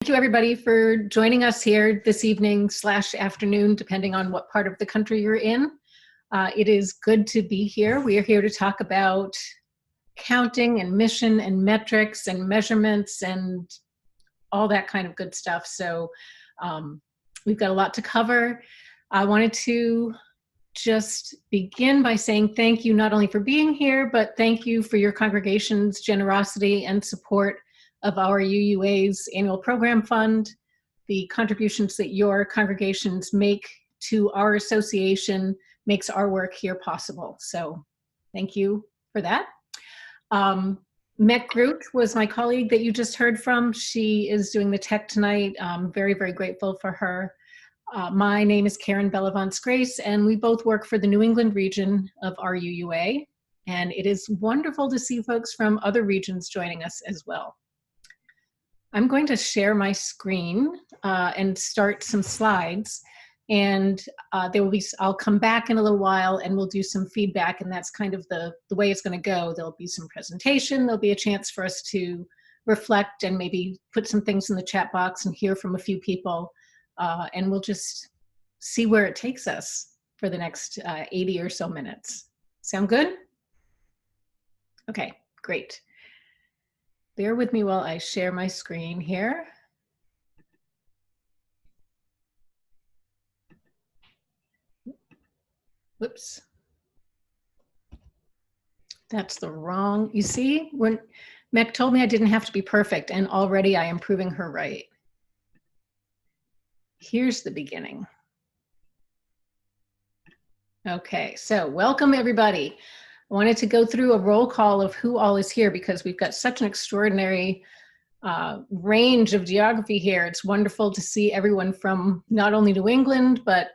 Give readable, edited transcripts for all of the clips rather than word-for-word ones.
Thank you everybody for joining us here this evening / afternoon, depending on what part of the country you're in. It is good to be here. We are here to talk about counting and mission and metrics and measurements and all that kind of good stuff. So we've got a lot to cover. I wanted to just begin by saying thank you not only for being here, but thank you for your congregation's generosity and support of our UUA's annual program fund, the contributions that your congregations make to our association makes our work here possible. So thank you for that. Meg Groot was my colleague that you just heard from. She is doing the tech tonight. I'm very, very grateful for her. My name is Karen Bellavance-Grace, and we both work for the New England region of our UUA. And it is wonderful to see folks from other regions joining us as well. I'm going to share my screen and start some slides, and I'll come back in a little while and we'll do some feedback, and that's kind of the way it's going to go. There'll be some presentation, there'll be a chance for us to reflect and maybe put some things in the chat box and hear from a few people, and we'll just see where it takes us for the next 80 or so minutes. Sound good? Okay, great. Bear with me while I share my screen here. Whoops. That's the wrong, you see, when Meg told me I didn't have to be perfect, and already I am proving her right. Here's the beginning. Okay, so welcome everybody. I wanted to go through a roll call of who all is here because we've got such an extraordinary range of geography here. It's wonderful to see everyone from not only New England, but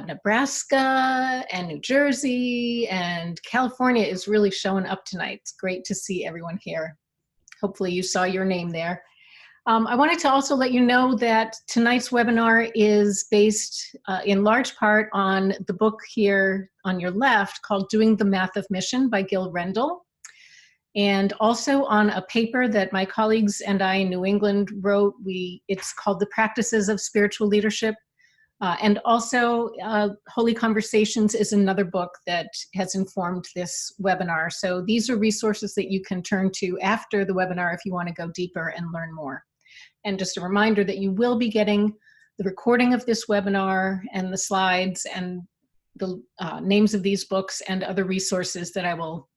Nebraska and New Jersey and California is really showing up tonight. It's great to see everyone here. Hopefully you saw your name there. I wanted to also let you know that tonight's webinar is based in large part on the book here on your left called Doing the Math of Mission by Gil Rendle, and also on a paper that my colleagues and I in New England wrote. It's called The Practices of Spiritual Leadership, and also Holy Conversations is another book that has informed this webinar. So these are resources that you can turn to after the webinar if you want to go deeper and learn more. And just a reminder that you will be getting the recording of this webinar and the slides and the names of these books and other resources that I will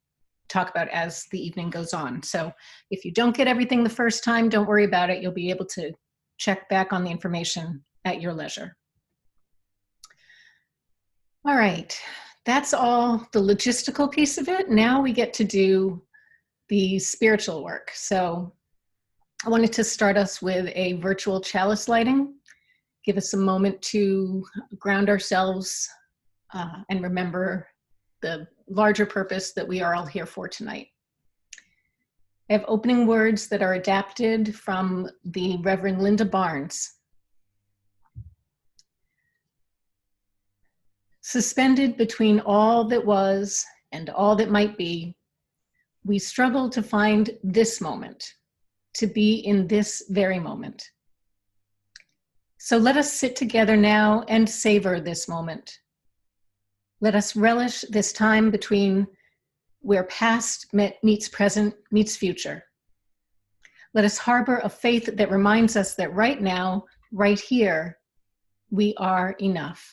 talk about as the evening goes on. So if you don't get everything the first time, don't worry about it. You'll be able to check back on the information at your leisure. All right, that's all the logistical piece of it. Now we get to do the spiritual work. So I wanted to start us with a virtual chalice lighting, give us a moment to ground ourselves and remember the larger purpose that we are all here for tonight. I have opening words that are adapted from the Reverend Linda Barnes. Suspended between all that was and all that might be, we struggle to find this moment, to be in this very moment. So let us sit together now and savor this moment. Let us relish this time between where past meets present meets future. Let us harbor a faith that reminds us that right now, right here, we are enough.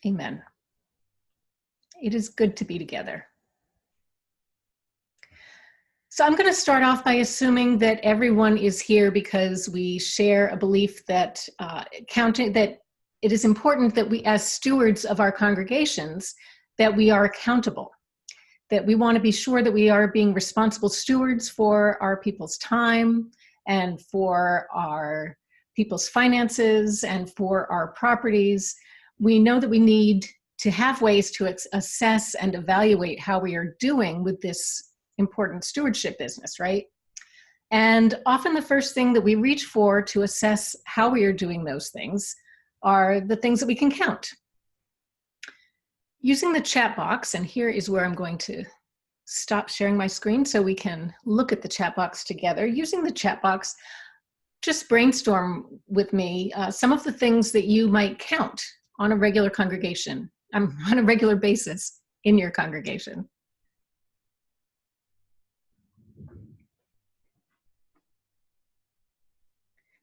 Amen. It is good to be together. So I'm going to start off by assuming that everyone is here because we share a belief that that it is important that we, as stewards of our congregations, that we are accountable, that we want to be sure that we are being responsible stewards for our people's time and for our people's finances and for our properties. We know that we need to have ways to assess and evaluate how we are doing with this important stewardship business, right? And often the first thing that we reach for to assess how we are doing those things are the things that we can count. Using the chat box, and here is where I'm going to stop sharing my screen so we can look at the chat box together. Using the chat box, just brainstorm with me some of the things that you might count on a regular on a regular basis in your congregation.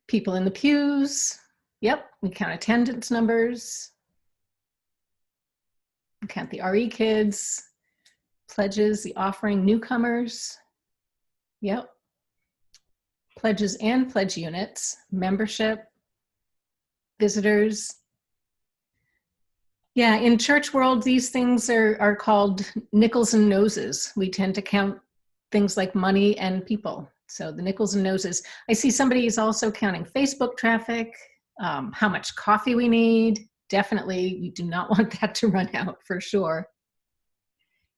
People in the pews. Yep, we count attendance numbers. We count the RE kids, pledges, the offering, newcomers. Yep. Pledges and pledge units, membership, visitors. Yeah, in church world, these things are called nickels and noses. We tend to count things like money and people. So the nickels and noses. I see somebody is also counting Facebook traffic, how much coffee we need. Definitely, we do not want that to run out for sure.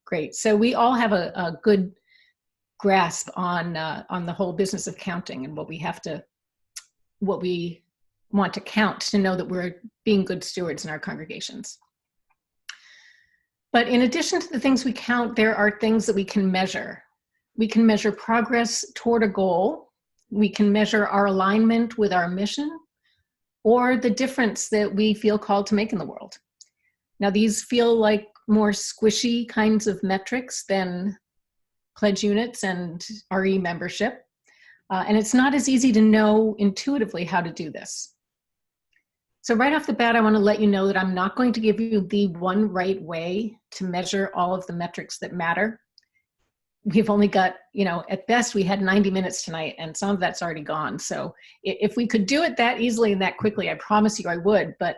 Great. So we all have a good grasp on the whole business of counting and what we want to count to know that we're being good stewards in our congregations. But in addition to the things we count, there are things that we can measure. We can measure progress toward a goal. We can measure our alignment with our mission or the difference that we feel called to make in the world. Now, these feel like more squishy kinds of metrics than pledge units and RE membership. And it's not as easy to know intuitively how to do this. So right off the bat, I want to let you know that I'm not going to give you the one right way to measure all of the metrics that matter. We've only got, at best we had 90 minutes tonight and some of that's already gone. So if we could do it that easily and that quickly, I promise you I would. But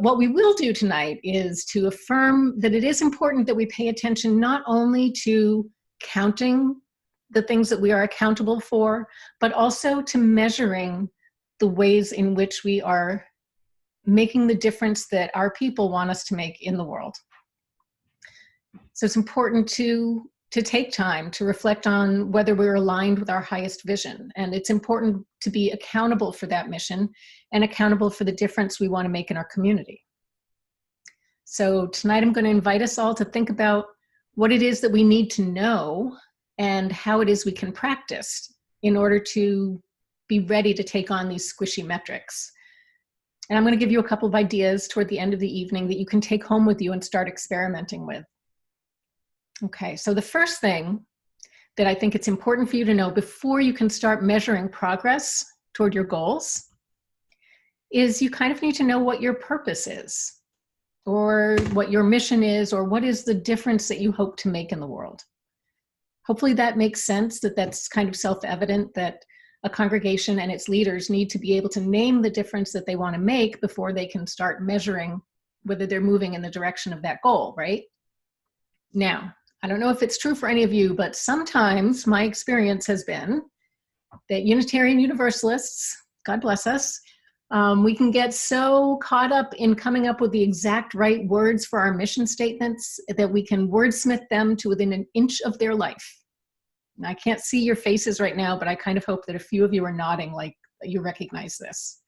what we will do tonight is to affirm that it is important that we pay attention not only to counting the things that we are accountable for, but also to measuring the ways in which we are making the difference that our people want us to make in the world. So it's important to take time to reflect on whether we're aligned with our highest vision. And it's important to be accountable for that mission and accountable for the difference we want to make in our community. So tonight I'm going to invite us all to think about what it is that we need to know and how it is we can practice in order to be ready to take on these squishy metrics. And I'm going to give you a couple of ideas toward the end of the evening that you can take home with you and start experimenting with. Okay, so the first thing that I think it's important for you to know before you can start measuring progress toward your goals is you kind of need to know what your purpose is, or what your mission is, or what is the difference that you hope to make in the world. Hopefully that makes sense, that's kind of self-evident that a congregation and its leaders need to be able to name the difference that they want to make before they can start measuring whether they're moving in the direction of that goal, right? Now, I don't know if it's true for any of you, but sometimes my experience has been that Unitarian Universalists, God bless us, we can get so caught up in coming up with the exact right words for our mission statements that we can wordsmith them to within an inch of their life. And I can't see your faces right now, but I kind of hope that a few of you are nodding like you recognize this.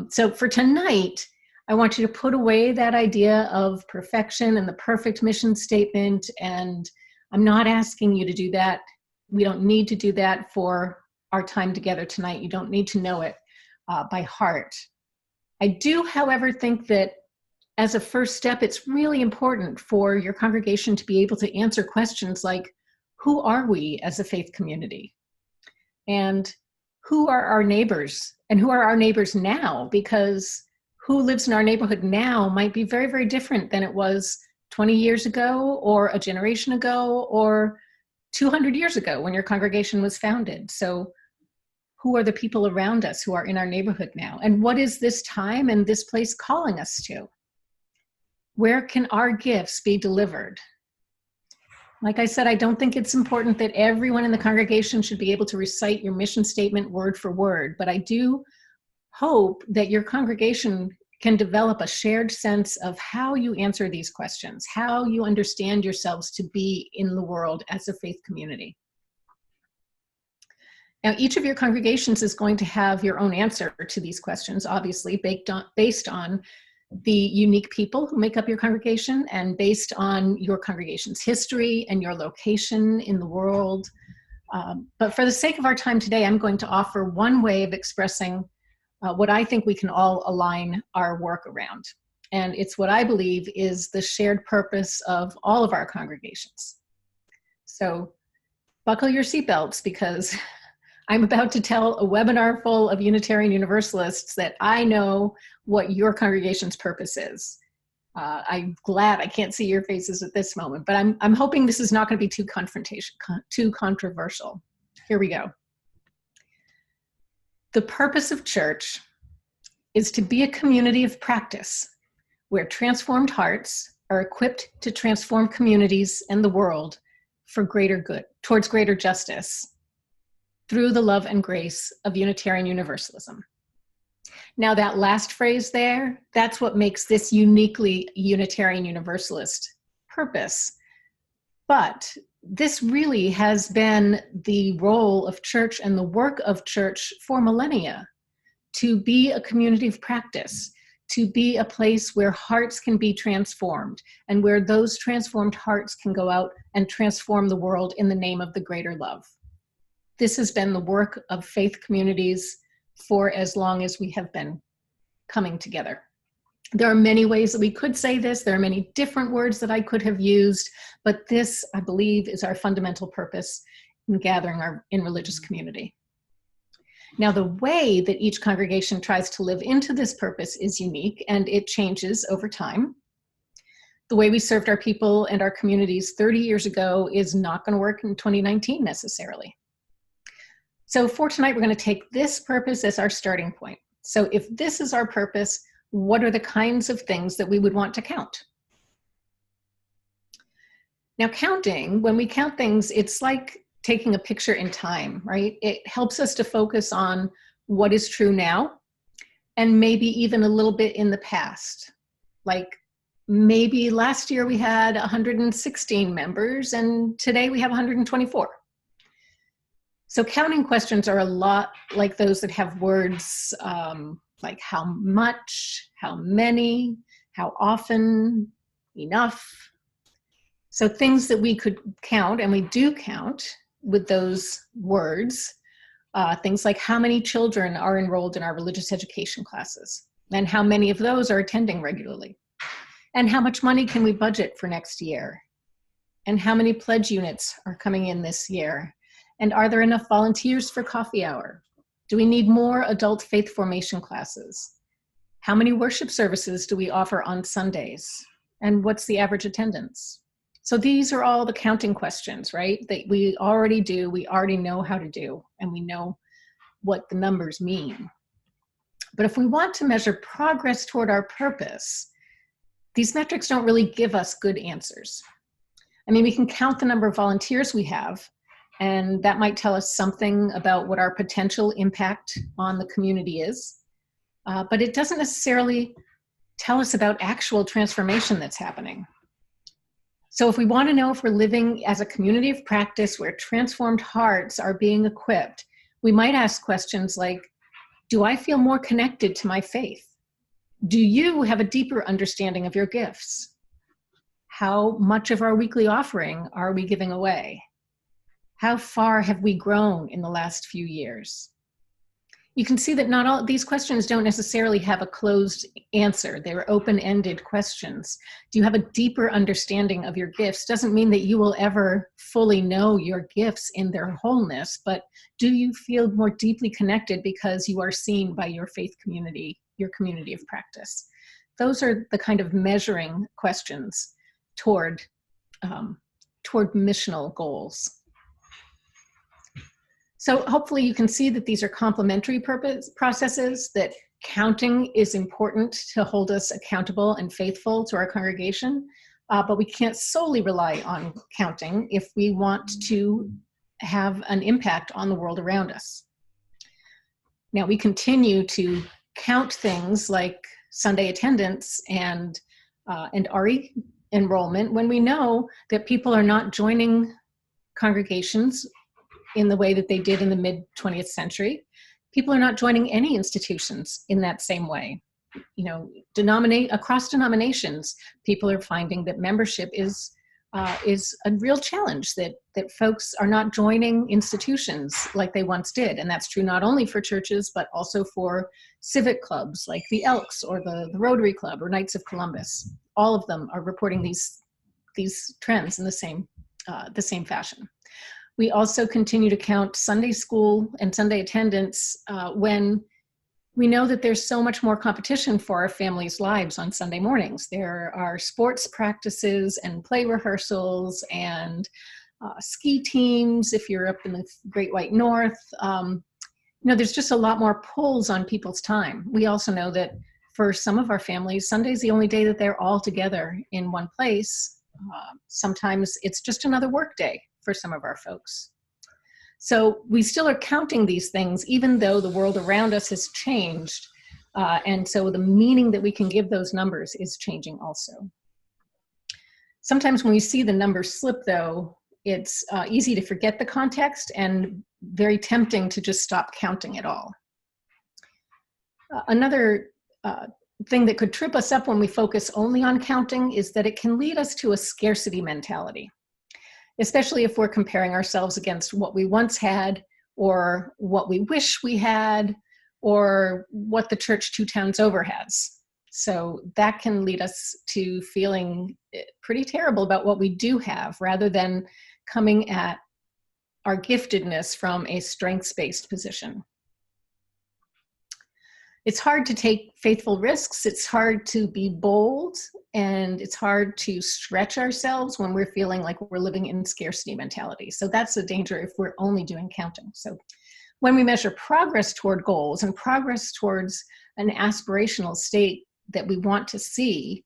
So for tonight, I want you to put away that idea of perfection and the perfect mission statement. And I'm not asking you to do that. We don't need to do that for our time together tonight. You don't need to know it by heart. I do, however, think that as a first step, it's really important for your congregation to be able to answer questions like, who are we as a faith community? And who are our neighbors? And who are our neighbors now? Because who lives in our neighborhood now might be very, very different than it was 20 years ago, or a generation ago, or 200 years ago when your congregation was founded. So who are the people around us who are in our neighborhood now? And what is this time and this place calling us to? Where can our gifts be delivered? Like I said, I don't think it's important that everyone in the congregation should be able to recite your mission statement word for word, but I do hope that your congregation can develop a shared sense of how you answer these questions, how you understand yourselves to be in the world as a faith community. Now, each of your congregations is going to have your own answer to these questions, obviously based on the unique people who make up your congregation and based on your congregation's history and your location in the world. But for the sake of our time today, I'm going to offer one way of expressing what I think we can all align our work around. And it's what I believe is the shared purpose of all of our congregations. So buckle your seatbelts, because I'm about to tell a webinar full of Unitarian Universalists that I know what your congregation's purpose is. I'm glad I can't see your faces at this moment, but I'm hoping this is not going to be too controversial. Here we go. The purpose of church is to be a community of practice where transformed hearts are equipped to transform communities and the world for greater good, towards greater justice, through the love and grace of Unitarian Universalism. Now, that last phrase there, that's what makes this uniquely Unitarian Universalist purpose. But this really has been the role of church and the work of church for millennia, to be a community of practice, to be a place where hearts can be transformed and where those transformed hearts can go out and transform the world in the name of the greater love. This has been the work of faith communities for as long as we have been coming together. There are many ways that we could say this. There are many different words that I could have used, but this, I believe, is our fundamental purpose in gathering in religious community. Now, the way that each congregation tries to live into this purpose is unique, and it changes over time. The way we served our people and our communities 30 years ago is not going to work in 2019 necessarily. So for tonight, we're going to take this purpose as our starting point. So if this is our purpose, what are the kinds of things that we would want to count? Now, counting, when we count things, it's like taking a picture in time, right? It helps us to focus on what is true now and maybe even a little bit in the past. Like maybe last year we had 116 members and today we have 124. So counting questions are a lot like those that have words like how much, how many, how often, enough. So things that we could count, and we do count with those words, things like how many children are enrolled in our religious education classes, and how many of those are attending regularly, and how much money can we budget for next year, and how many pledge units are coming in this year, and are there enough volunteers for coffee hour? Do we need more adult faith formation classes? How many worship services do we offer on Sundays? And what's the average attendance? So these are all the counting questions, right? That we already do, we already know how to do, and we know what the numbers mean. But if we want to measure progress toward our purpose, these metrics don't really give us good answers. I mean, we can count the number of volunteers we have, and that might tell us something about what our potential impact on the community is. But it doesn't necessarily tell us about actual transformation that's happening. So if we want to know if we're living as a community of practice where transformed hearts are being equipped, we might ask questions like, do I feel more connected to my faith? Do you have a deeper understanding of your gifts? How much of our weekly offering are we giving away? How far have we grown in the last few years? You can see that not all these questions don't necessarily have a closed answer. They're open-ended questions. Do you have a deeper understanding of your gifts? Doesn't mean that you will ever fully know your gifts in their wholeness, but do you feel more deeply connected because you are seen by your faith community, your community of practice? Those are the kind of measuring questions toward missional goals. So hopefully you can see that these are complementary processes, that counting is important to hold us accountable and faithful to our congregation, but we can't solely rely on counting if we want to have an impact on the world around us. Now, we continue to count things like Sunday attendance and RE enrollment when we know that people are not joining congregations in the way that they did in the mid-20th century. People are not joining any institutions in that same way. You know, across denominations, people are finding that membership is is a real challenge, that folks are not joining institutions like they once did. And that's true not only for churches, but also for civic clubs like the Elks or the Rotary Club or Knights of Columbus. All of them are reporting these trends in the same fashion. We also continue to count Sunday school and Sunday attendance when we know that there's so much more competition for our families' lives on Sunday mornings. There are sports practices and play rehearsals and ski teams if you're up in the Great White North. There's just a lot more pulls on people's time. We also know that for some of our families, Sunday's the only day that they're all together in one place. Sometimes it's just another work day for some of our folks. So we still are counting these things, even though the world around us has changed. And so the meaning that we can give those numbers is changing also. Sometimes when we see the numbers slip, though, it's easy to forget the context and very tempting to just stop counting it all. Another thing that could trip us up when we focus only on counting is that it can lead us to a scarcity mentality, especially if we're comparing ourselves against what we once had or what we wish we had or what the church 2 towns over has. So that can lead us to feeling pretty terrible about what we do have, rather than coming at our giftedness from a strengths-based position. It's hard to take faithful risks. It's hard to be bold, and it's hard to stretch ourselves when we're feeling like we're living in scarcity mentality. So that's a danger if we're only doing counting. So when we measure progress toward goals and progress towards an aspirational state that we want to see,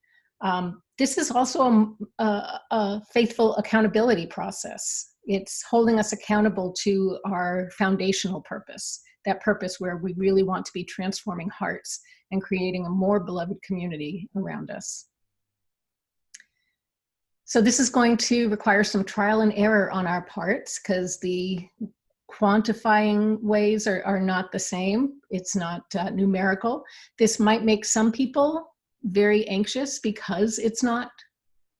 this is also a faithful accountability process. It's holding us accountable to our foundational purpose, that purpose where we really want to be transforming hearts and creating a more beloved community around us. So this is going to require some trial and error on our parts, because the quantifying ways are not the same. It's not numerical. This might make some people very anxious because it's not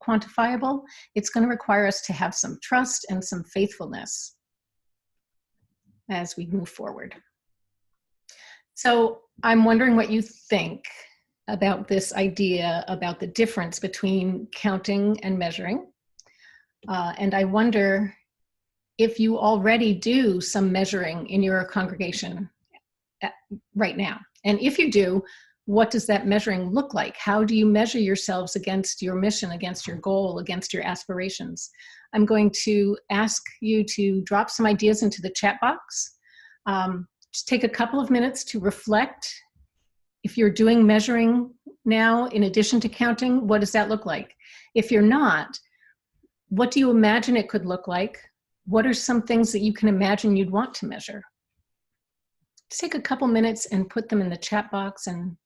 quantifiable. It's going to require us to have some trust and some faithfulness as we move forward. So I'm wondering what you think about this idea about the difference between counting and measuring. And I wonder if you already do some measuring in your congregation right now. And if you do, what does that measuring look like? How do you measure yourselves against your mission, against your goal, against your aspirations? I'm going to ask you to drop some ideas into the chat box. Just take a couple of minutes to reflect. If you're doing measuring now, in addition to counting, what does that look like? If you're not, what do you imagine it could look like? What are some things that you can imagine you'd want to measure? Just take a couple minutes and put them in the chat box, and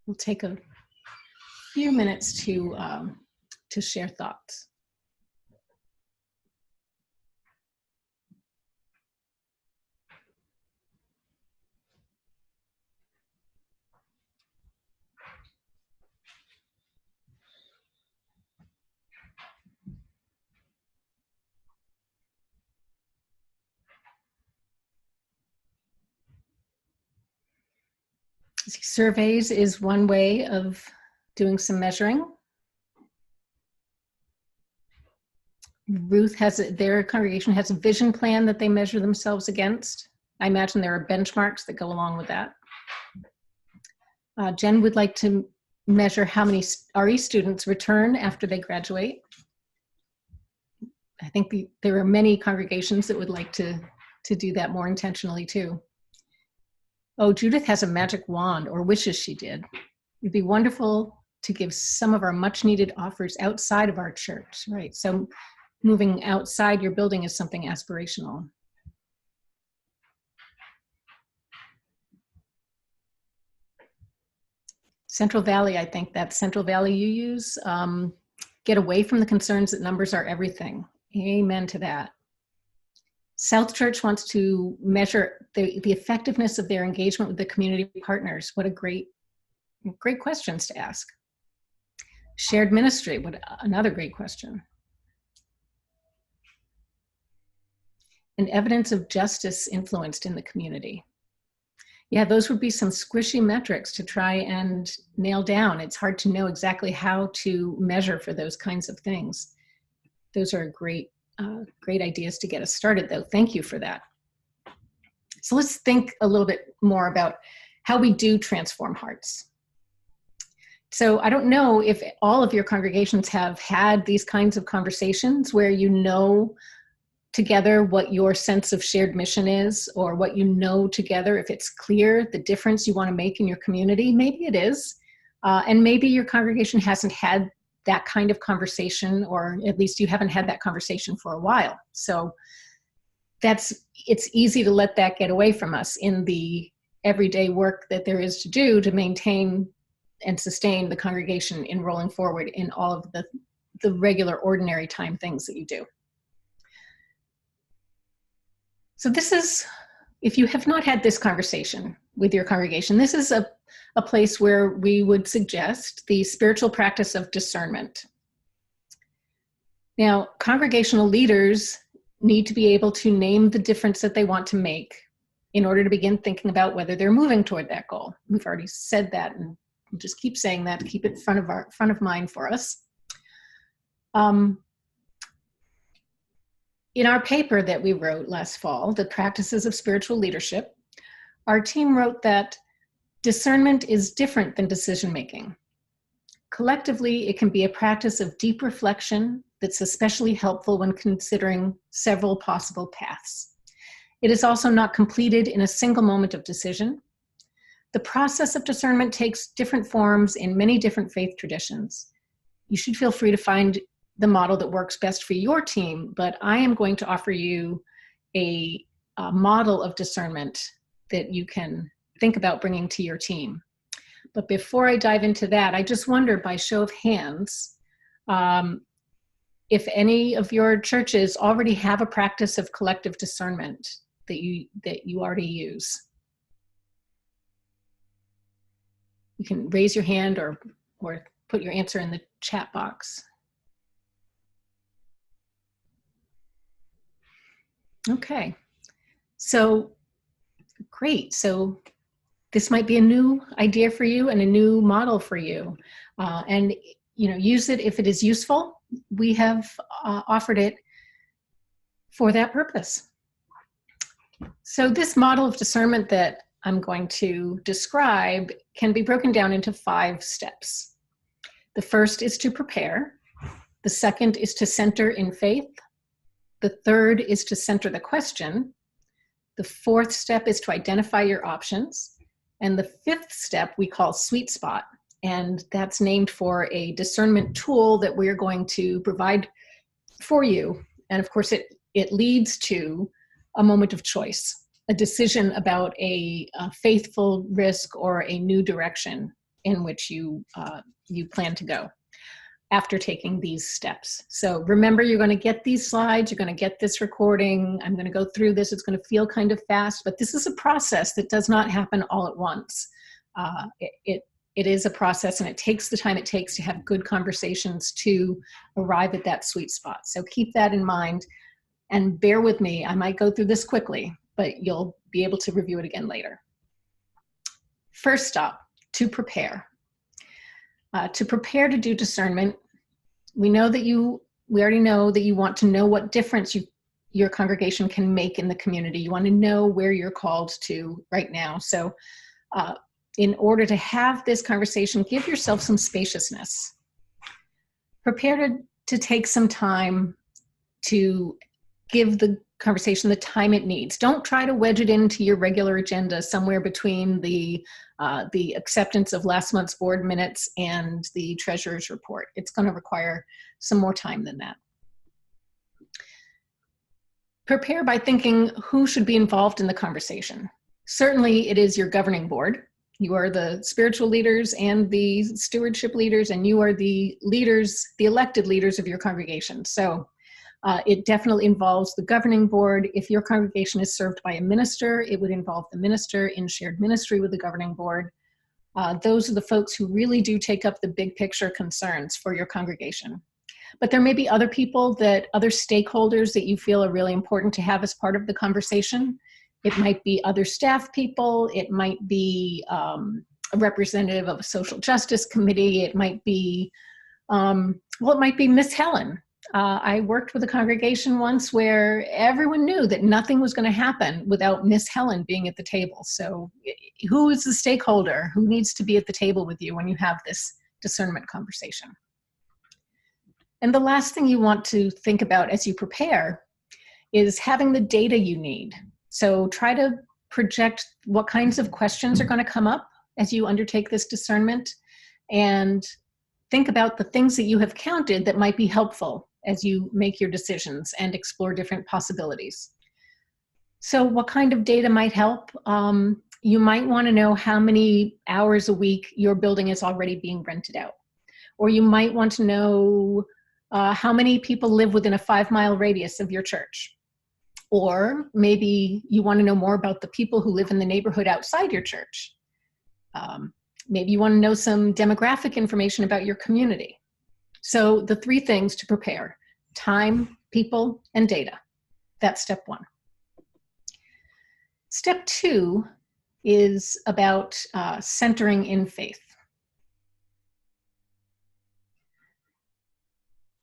we'll take a few minutes to share thoughts. Surveys is one way of doing some measuring. Ruth their congregation has a vision plan that they measure themselves against. I imagine there are benchmarks that go along with that. Jen would like to measure how many RE students return after they graduate. I think there are many congregations that would like to do that more intentionally too. Oh, Judith has a magic wand, or wishes she did. It'd be wonderful to give some of our much needed offers outside of our church, right? So moving outside your building is something aspirational. Central Valley, I think that Central Valley you use, get away from the concerns that numbers are everything. Amen to that. South Church wants to measure the effectiveness of their engagement with the community partners. What a great questions to ask. Shared ministry, what another great question. And evidence of justice influenced in the community. Yeah, those would be some squishy metrics to try and nail down. It's hard to know exactly how to measure for those kinds of things. Those are great, great ideas to get us started, though. Thank you for that. So let's think a little bit more about how we do transform hearts. So I don't know if all of your congregations have had these kinds of conversations where you know together what your sense of shared mission is, or what you know together, if it's clear the difference you want to make in your community. Maybe it is, and maybe your congregation hasn't had that kind of conversation, or at least you haven't had that conversation for a while. So it's easy to let that get away from us in the everyday work that there is to do to maintain and sustain the congregation in rolling forward in all of the regular ordinary time things that you do. So this is, if you have not had this conversation with your congregation, this is a place where we would suggest the spiritual practice of discernment. Now, congregational leaders need to be able to name the difference that they want to make in order to begin thinking about whether they're moving toward that goal. We've already said that, and we'll just keep saying that to keep it front of mind for us. In our paper that we wrote last fall, The Practices of Spiritual Leadership, our team wrote that discernment is different than decision-making. Collectively, it can be a practice of deep reflection that's especially helpful when considering several possible paths. It is also not completed in a single moment of decision. The process of discernment takes different forms in many different faith traditions. You should feel free to find the model that works best for your team, but I am going to offer you a model of discernment that you can think about bringing to your team. But before I dive into that, I just wonder, by show of hands, if any of your churches already have a practice of collective discernment that you already use. You can raise your hand or put your answer in the chat box. Okay, so great. So this might be a new idea for you and a new model for you. And use it if it is useful. We have offered it for that purpose. So this model of discernment that I'm going to describe can be broken down into 5 steps. The first is to prepare. The second is to center in faith. The third is to center the question. The fourth step is to identify your options. And the 5th step we call sweet spot. And that's named for a discernment tool that we're going to provide for you. And of course, it leads to a moment of choice, a decision about a faithful risk or a new direction in which you plan to go after taking these steps. So remember, you're going to get these slides, you're going to get this recording, I'm going to go through this, it's going to feel kind of fast, but this is a process that does not happen all at once. It is a process, and it takes the time it takes to have good conversations to arrive at that sweet spot. So keep that in mind, and bear with me, I might go through this quickly, but you'll be able to review it again later. First stop, to prepare. To prepare to do discernment, we already know that you want to know what difference your congregation can make in the community. You want to know where you're called to right now. So in order to have this conversation, give yourself some spaciousness. Prepare to take some time to give the conversation the time it needs. Don't try to wedge it into your regular agenda somewhere between the acceptance of last month's board minutes and the treasurer's report. It's going to require some more time than that. Prepare by thinking who should be involved in the conversation. Certainly it is your governing board. You are the spiritual leaders and the stewardship leaders, and you are the leaders, the elected leaders of your congregation. So it definitely involves the governing board. If your congregation is served by a minister, it would involve the minister in shared ministry with the governing board. Those are the folks who really do take up the big picture concerns for your congregation. But there may be other people other stakeholders that you feel are really important to have as part of the conversation. It might be other staff people. It might be a representative of a social justice committee. It might be, it might be Miss Helen. I worked with a congregation once where everyone knew that nothing was going to happen without Miss Helen being at the table. So who is the stakeholder? Who needs to be at the table with you when you have this discernment conversation? And the last thing you want to think about as you prepare is having the data you need. So try to project what kinds of questions are going to come up as you undertake this discernment, and think about the things that you have counted that might be helpful as you make your decisions and explore different possibilities. So what kind of data might help? You might want to know how many hours a week your building is already being rented out. Or you might want to know how many people live within a 5-mile radius of your church. Or maybe you want to know more about the people who live in the neighborhood outside your church. Maybe you want to know some demographic information about your community. So the 3 things to prepare: time, people, and data. That's step 1. Step 2 is about centering in faith.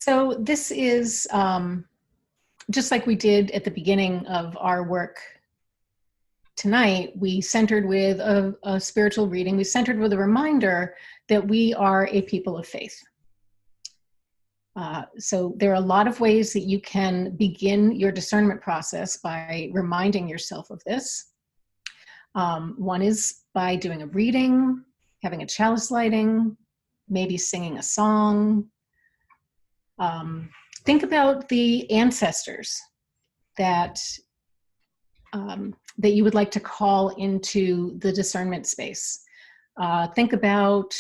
So this is just like we did at the beginning of our work tonight. We centered with a spiritual reading. We centered with a reminder that we are a people of faith. So there are a lot of ways that you can begin your discernment process by reminding yourself of this. One is by doing a reading, having a chalice lighting, maybe singing a song. Think about the ancestors that you would like to call into the discernment space. Think about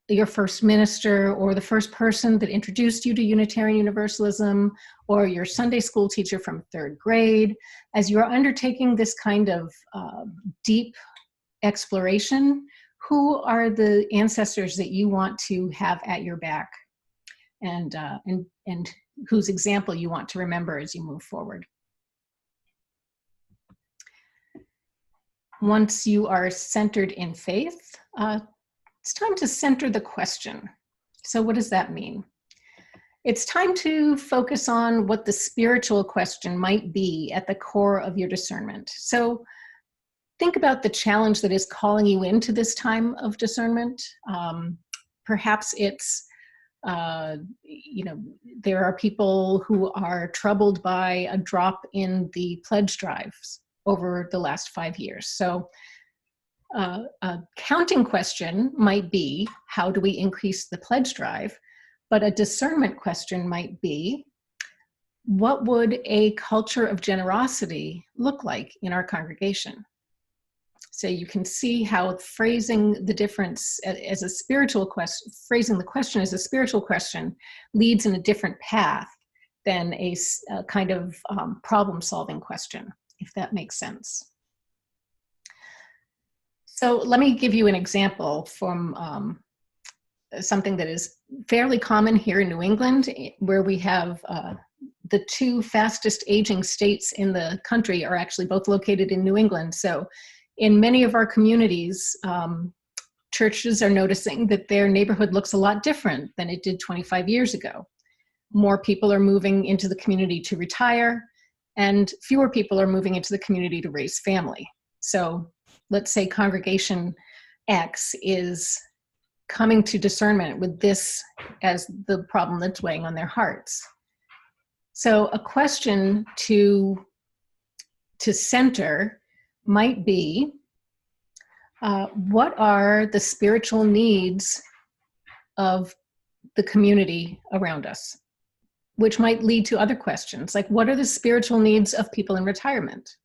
your first minister, or the first person that introduced you to Unitarian Universalism, or your Sunday school teacher from 3rd grade. As you're undertaking this kind of deep exploration, who are the ancestors that you want to have at your back, and whose example you want to remember as you move forward? Once you are centered in faith, it's time to center the question. So what does that mean? It's time to focus on what the spiritual question might be at the core of your discernment. So think about the challenge that is calling you into this time of discernment. Perhaps it's, there are people who are troubled by a drop in the pledge drives over the last 5 years. So a counting question might be, how do we increase the pledge drive? But a discernment question might be, what would a culture of generosity look like in our congregation? So you can see how phrasing the difference as a spiritual question, phrasing the question as a spiritual question, leads in a different path than a kind of problem-solving question, if that makes sense. So let me give you an example from something that is fairly common here in New England, where we have the 2 fastest aging states in the country are actually both located in New England. So in many of our communities, churches are noticing that their neighborhood looks a lot different than it did 25 years ago. More people are moving into the community to retire, and fewer people are moving into the community to raise family. So let's say congregation X is coming to discernment with this as the problem that's weighing on their hearts. So a question to center might be, what are the spiritual needs of the community around us? Which might lead to other questions, like what are the spiritual needs of people in retirement?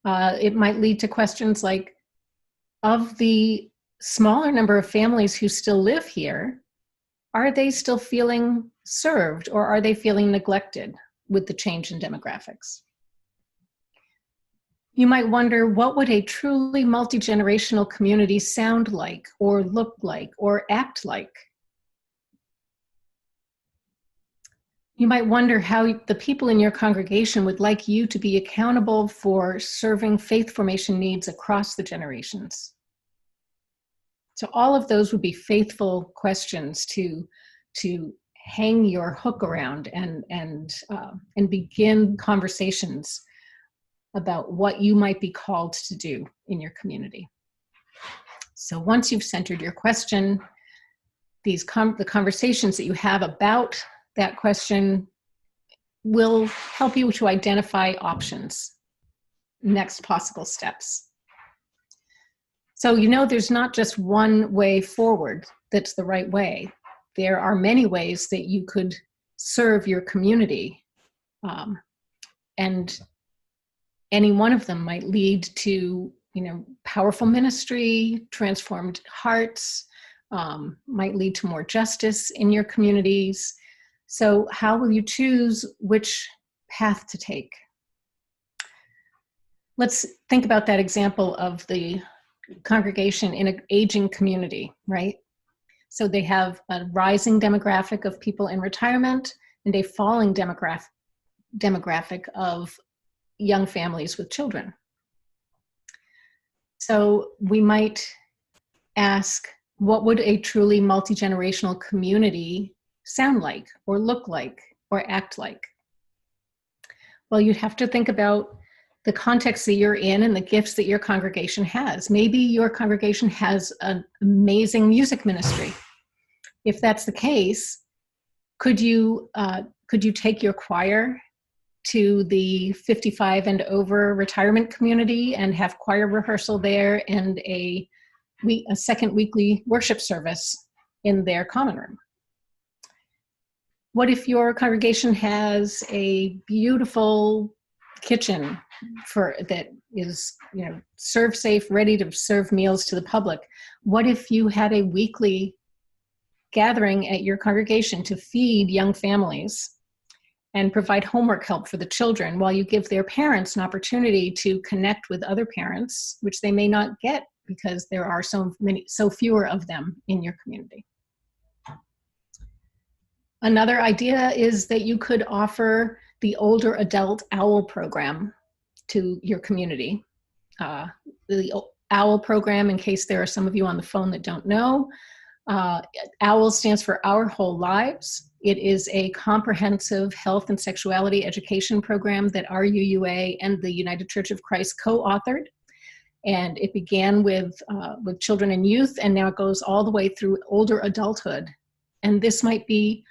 It might lead to questions like, of the smaller number of families who still live here, are they still feeling served, or are they feeling neglected with the change in demographics? You might wonder, what would a truly multi-generational community sound like, or look like, or act like? You might wonder how the people in your congregation would like you to be accountable for serving faith formation needs across the generations. So all of those would be faithful questions to hang your hook around and begin conversations about what you might be called to do in your community. So once you've centered your question, the conversations that you have about that question will help you to identify options, next possible steps. So there's not just one way forward that's the right way. There are many ways that you could serve your community, and any one of them might lead to powerful ministry, transformed hearts, might lead to more justice in your communities. So how will you choose which path to take? Let's think about that example of the congregation in an aging community, right? So they have a rising demographic of people in retirement and a falling demographic of young families with children. So we might ask, what would a truly multi-generational community sound like, or look like, or act like? Well, you'd have to think about the context that you're in and the gifts that your congregation has. Maybe your congregation has an amazing music ministry. If that's the case, could you take your choir to the 55 and over retirement community and have choir rehearsal there and a second weekly worship service in their common room? What if your congregation has a beautiful kitchen that is serve safe, ready to serve meals to the public? What if you had a weekly gathering at your congregation to feed young families and provide homework help for the children, while you give their parents an opportunity to connect with other parents, which they may not get because there are so fewer of them in your community? Another idea is that you could offer the older adult OWL program to your community. The OWL program, in case there are some of you on the phone that don't know, OWL stands for Our Whole Lives. It is a comprehensive health and sexuality education program that RUUA and the United Church of Christ co-authored. And it began with children and youth, and now it goes all the way through older adulthood. And this might be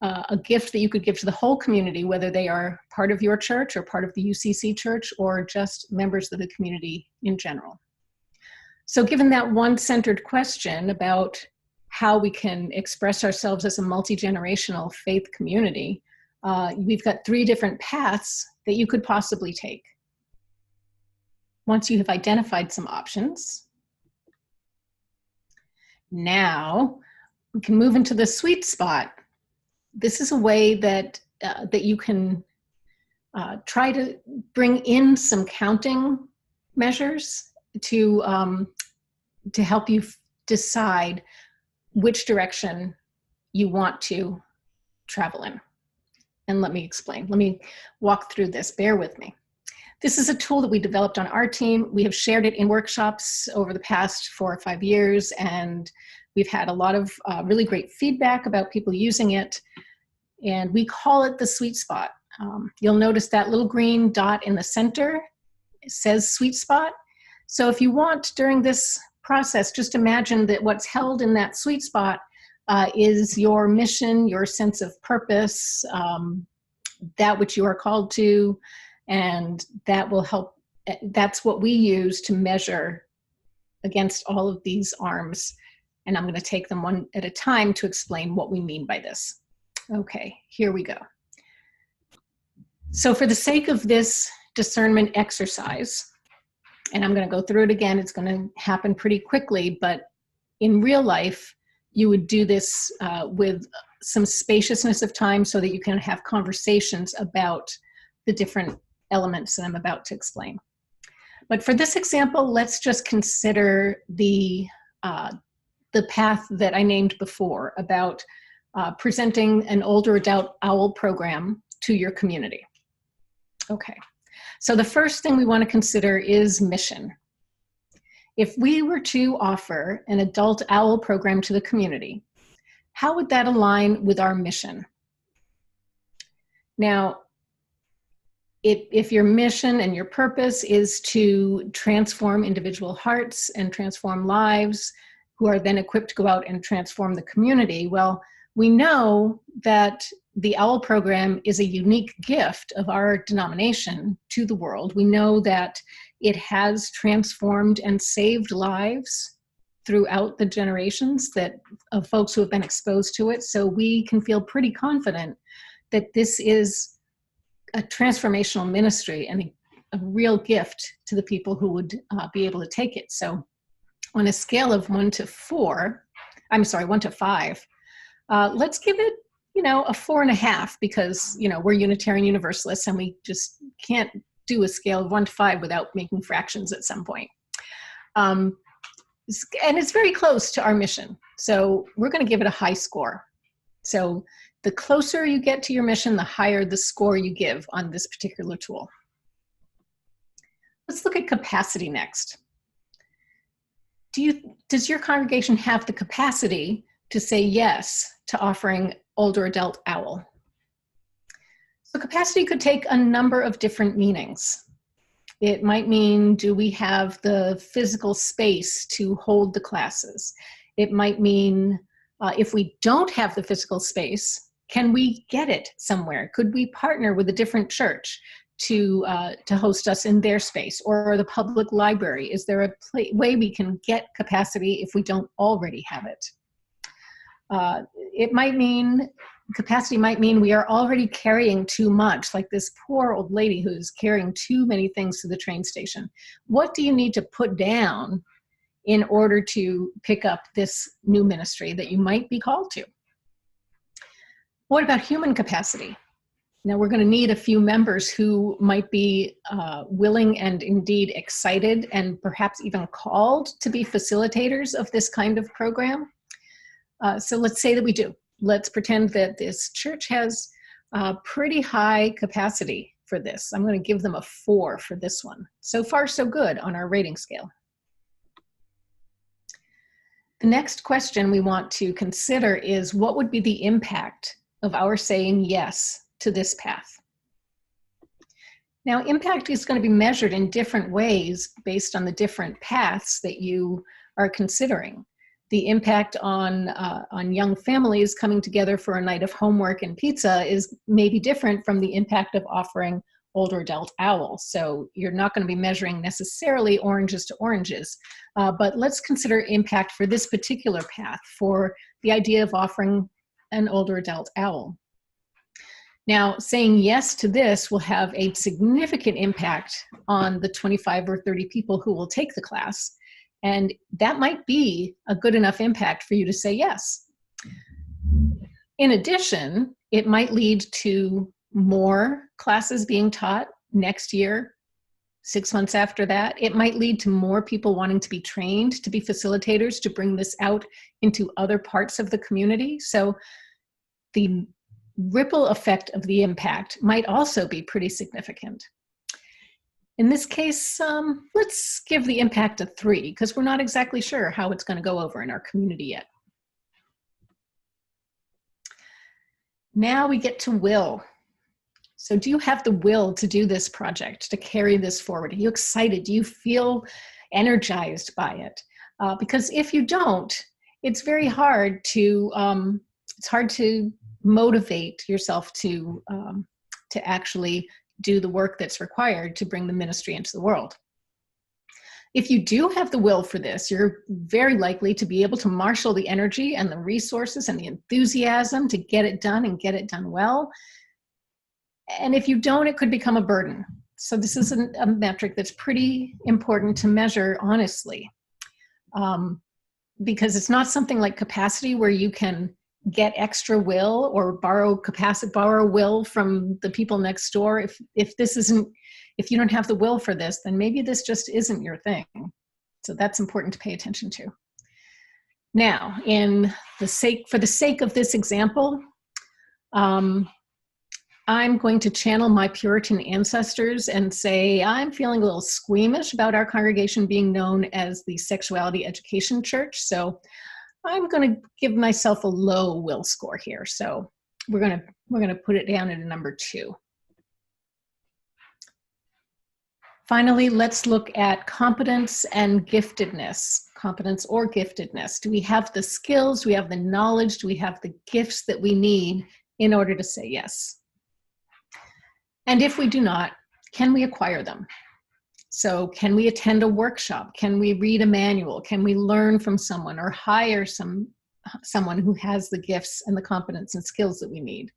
a gift that you could give to the whole community, whether they are part of your church or part of the UCC church or just members of the community in general. So given that one-centered question about how we can express ourselves as a multi-generational faith community, we've got 3 different paths that you could possibly take. Once you have identified some options, now we can move into the sweet spot. This is a way that you can try to bring in some counting measures to help you decide which direction you want to travel in. And let me explain. Let me walk through this. Bear with me. This is a tool that we developed on our team. We have shared it in workshops over the past 4 or 5 years, and we've had a lot of really great feedback about people using it. And we call it the sweet spot. You'll notice that little green dot in the center. It says sweet spot. So if you want, during this process, just imagine that what's held in that sweet spot is your mission, your sense of purpose, that which you are called to, and that will help. That's what we use to measure against all of these arms. And I'm going to take them one at a time to explain what we mean by this. Okay, here we go. So for the sake of this discernment exercise, and I'm going to go through it again, it's going to happen pretty quickly, but in real life, you would do this with some spaciousness of time so that you can have conversations about the different elements that I'm about to explain. But for this example, let's just consider the path that I named before about presenting an older adult OWL program to your community. Okay, so the first thing we want to consider is mission. If we were to offer an adult OWL program to the community, how would that align with our mission? Now, if your mission and your purpose is to transform individual hearts and transform lives, who are then equipped to go out and transform the community, well, we know that the OWL program is a unique gift of our denomination to the world. We know that it has transformed and saved lives throughout the generations of folks who have been exposed to it. So we can feel pretty confident that this is a transformational ministry and a real gift to the people who would be able to take it. So on a scale of 1 to 5, let's give it, a 4.5, because, we're Unitarian Universalists and we just can't do a scale of 1 to 5 without making fractions at some point. And it's very close to our mission. So we're going to give it a high score. So the closer you get to your mission, the higher the score you give on this particular tool. Let's look at capacity next. Does your congregation have the capacity to say yes to offering older adult OWL? So capacity could take a number of different meanings. It might mean, do we have the physical space to hold the classes? It might mean, if we don't have the physical space, can we get it somewhere? Could we partner with a different church to host us in their space, or the public library? Is there a way we can get capacity if we don't already have it? Capacity might mean we are already carrying too much, like this poor old lady who's carrying too many things to the train station. What do you need to put down in order to pick up this new ministry that you might be called to? What about human capacity? Now, we're going to need a few members who might be willing and indeed excited and perhaps even called to be facilitators of this kind of program. So let's say that we do. Let's pretend that this church has pretty high capacity for this. I'm going to give them a 4 for this one. So far, so good on our rating scale. The next question we want to consider is, what would be the impact of our saying yes to this path? Now, impact is going to be measured in different ways based on the different paths that you are considering. The impact on young families coming together for a night of homework and pizza is maybe different from the impact of offering older adult OWL. So you're not going to be measuring necessarily oranges to oranges, but let's consider impact for this particular path, for the idea of offering an older adult OWL. Now, saying yes to this will have a significant impact on the 25 or 30 people who will take the class. And that might be a good enough impact for you to say yes. In addition, it might lead to more classes being taught next year, 6 months after that. It might lead to more people wanting to be trained to be facilitators, to bring this out into other parts of the community. So the ripple effect of the impact might also be pretty significant. In this case, let's give the impact a 3, because we're not exactly sure how it's going to go over in our community yet. Now we get to will. So do you have the will to do this project, to carry this forward? Are you excited? Do you feel energized by it? Because if you don't, it's very hard to, motivate yourself to actually do the work that's required to bring the ministry into the world. If you do have the will for this, you're very likely to be able to marshal the energy and the resources and the enthusiasm to get it done and get it done well. And if you don't, it could become a burden. So this is a metric that's pretty important to measure honestly, because it's not something like capacity where you can get extra will or borrow will from the people next door. If you don't have the will for this, then maybe this just isn't your thing. So that's important to pay attention to. Now, for the sake of this example, I'm going to channel my Puritan ancestors and say, I'm feeling a little squeamish about our congregation being known as the Sexuality Education Church. So I'm going to give myself a low will score here. So we're going to put it down at a number 2. Finally, let's look at competence and giftedness. Competence or giftedness. Do we have the skills? Do we have the knowledge? Do we have the gifts that we need in order to say yes? And if we do not, can we acquire them? So can we attend a workshop? Can we read a manual? Can we learn from someone or hire someone who has the gifts and the competence and skills that we need?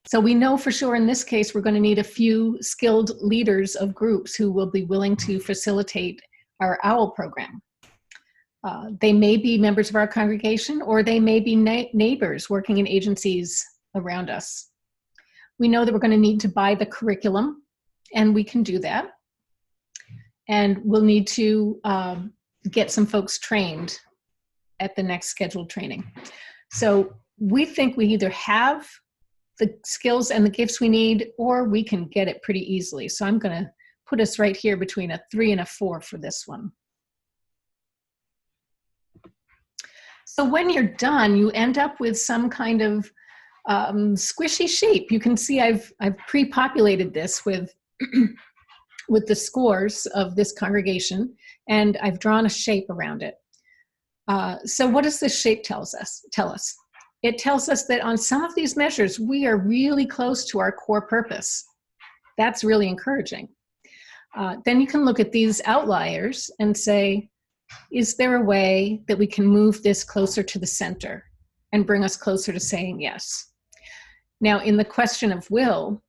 So we know for sure in this case, we're going to need a few skilled leaders of groups who will be willing to facilitate our OWL program. They may be members of our congregation, or they may be neighbors working in agencies around us. We know that we're going to need to buy the curriculum, and we can do that. And we'll need to get some folks trained at the next scheduled training. So we think we either have the skills and the gifts we need, or we can get it pretty easily. So I'm going to put us right here between a 3 and a 4 for this one. So when you're done, you end up with some kind of squishy shape. You can see I've pre-populated this with with the scores of this congregation, and I've drawn a shape around it. So what does this shape tell us? It tells us that on some of these measures, we are really close to our core purpose. That's really encouraging. Then you can look at these outliers and say, is there a way that we can move this closer to the center and bring us closer to saying yes? Now, in the question of will,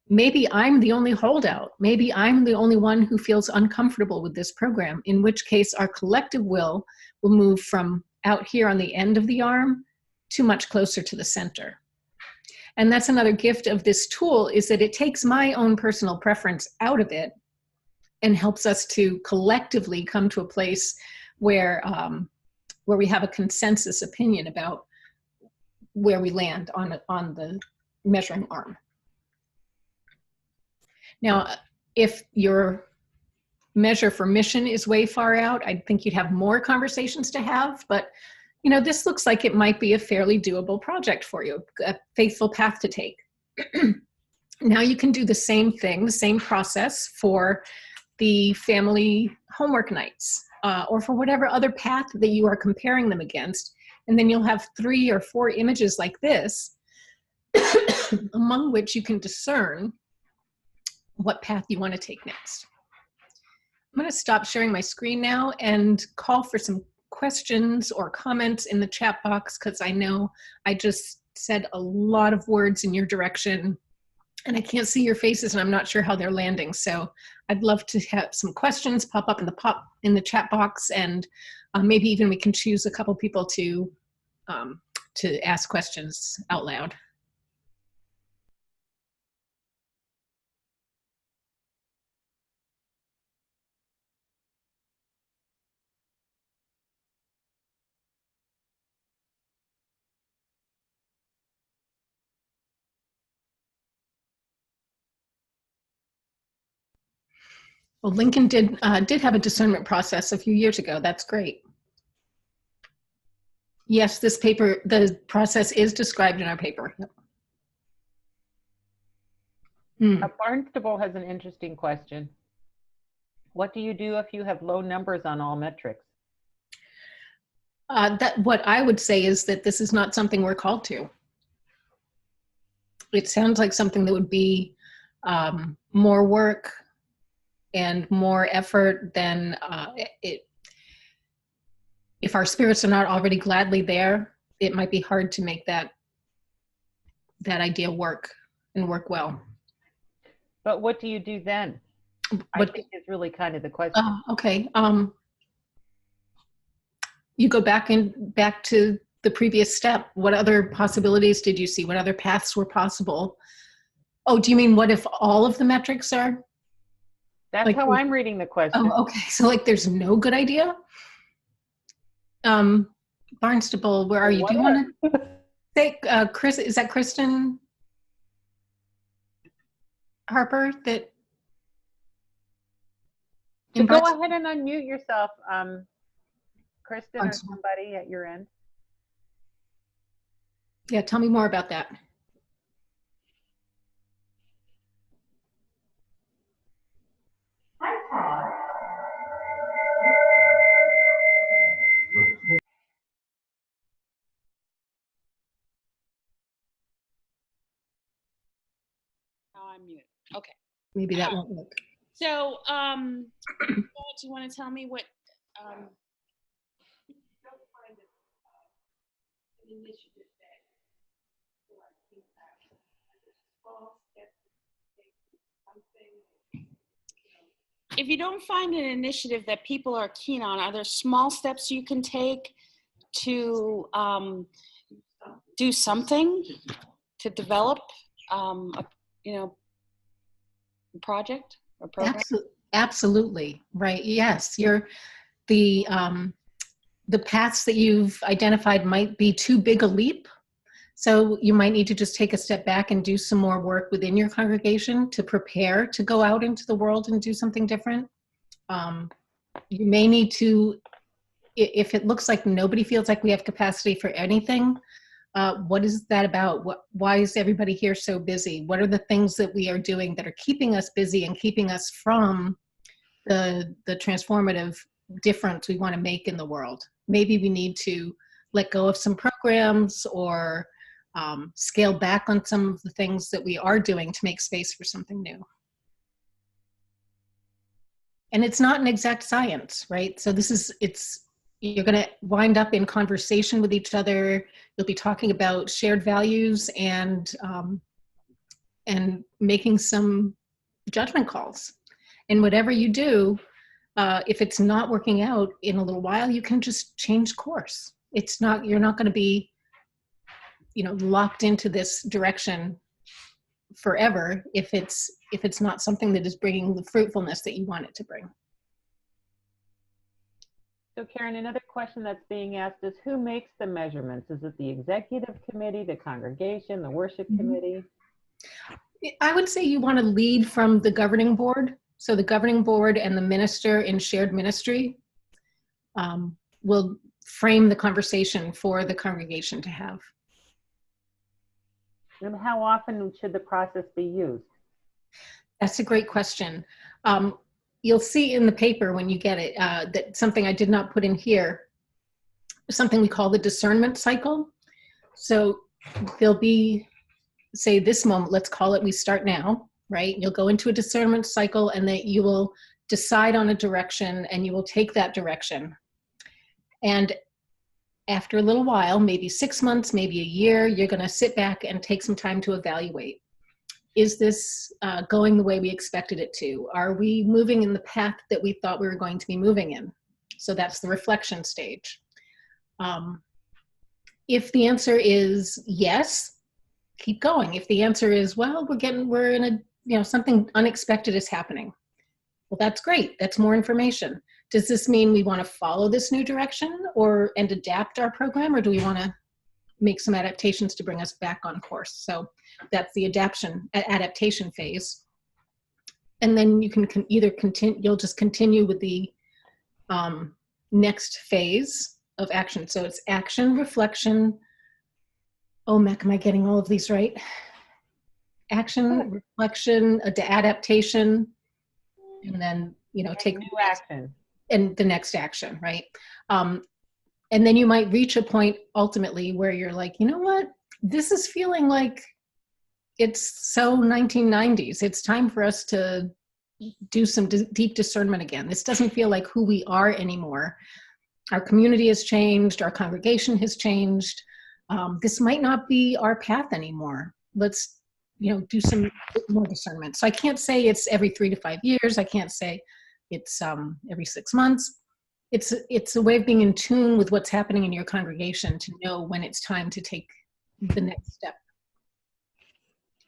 maybe I'm the only holdout. Maybe I'm the only one who feels uncomfortable with this program, in which case our collective will move from out here on the end of the arm to much closer to the center. And that's another gift of this tool, is that it takes my own personal preference out of it and helps us to collectively come to a place where we have a consensus opinion about where we land on the measuring arm. Now, if your measure for mission is way far out, I think you'd have more conversations to have, but you know, this looks like it might be a fairly doable project for you, a faithful path to take. Now you can do the same thing, the same process for the family homework nights, or for whatever other path that you are comparing them against. And then you'll have 3 or 4 images like this, among which you can discern what path you want to take next. I'm going to stop sharing my screen now and call for some questions or comments in the chat box, because I know I just said a lot of words in your direction and I can't see your faces and I'm not sure how they're landing. So I'd love to have some questions pop up in the chat box, and maybe even we can choose a couple people to ask questions out loud. Well, Lincoln did have a discernment process a few years ago. That's great. Yes, this paper, the process is described in our paper. Yep. Barnstable has an interesting question. What do you do if you have low numbers on all metrics? What I would say is that this is not something we're called to. It sounds like something that would be more work and more effort than if our spirits are not already gladly there, it might be hard to make that idea work and work well. But what do you do then? I think is really kind of the question. Okay. You go back to the previous step? What other possibilities did you see? What other paths were possible? Oh, do you mean what if all of the metrics are? That's Like, how I'm reading the question. oh, okay. So like there's no good idea? Barnstable, where are you? Do you want to say, Chris, is that Kristen Harper that? So go ahead and unmute yourself, Kristen, or Barnstable. somebody at your end. Yeah, tell me more about that. Now I'm mute. Okay. Maybe that won't work. So, do you want to tell me what an initiative that if you don't find an initiative that people are keen on, are there small steps you can take to do something to develop a project or program? Absolutely. Right. Yes. The paths that you've identified might be too big a leap. So you might need to just take a step back and do some more work within your congregation to prepare to go out into the world and do something different. You may need to, if it looks like nobody feels like we have capacity for anything, what is that about? Why is everybody here so busy? What are the things that we are doing that are keeping us busy and keeping us from the transformative difference we want to make in the world? Maybe we need to let go of some programs or scale back on some of the things that we are doing to make space for something new. And it's not an exact science, right? So you're going to wind up in conversation with each other. You'll be talking about shared values and making some judgment calls. And whatever you do, if it's not working out in a little while, you can just change course. You're not going to be, locked into this direction forever if it's not something that is bringing the fruitfulness that you want it to bring. So Karen, another question that's being asked is who makes the measurements? Is it the executive committee, the congregation, the worship committee? I would say you want to lead from the governing board. So the governing board and the minister in shared ministry will frame the conversation for the congregation to have. And how often should the process be used? That's a great question. You'll see in the paper when you get it that something I did not put in here, something we call the discernment cycle. So there'll be, say this moment, let's call it, we start now, right? You'll go into a discernment cycle and that you will decide on a direction and you will take that direction. And after a little while, maybe 6 months, maybe a year, you're going to sit back and take some time to evaluate. Is this going the way we expected it to? Are we moving in the path that we thought we were going to be moving in? So that's the reflection stage. If the answer is yes, keep going. If the answer is, well, we're in a, something unexpected is happening. Well, that's great. That's more information. Does this mean we want to follow this new direction and adapt our program, or do we want to make some adaptations to bring us back on course? So that's the adaptation phase. And then you can either you'll just continue with the next phase of action. So it's action, reflection. Oh, Mac, am I getting all of these right? Action, reflection, adaptation, and then, take new action. And the next action, right? And then you might reach a point ultimately where you're like, you know what? This is feeling like it's so 1990s. It's time for us to do some deep discernment again. This doesn't feel like who we are anymore. Our community has changed. Our congregation has changed. This might not be our path anymore. Let's, do some more discernment. So I can't say it's every 3 to 5 years. I can't say it's every 6 months. it's a way of being in tune with what's happening in your congregation to know when it's time to take the next step.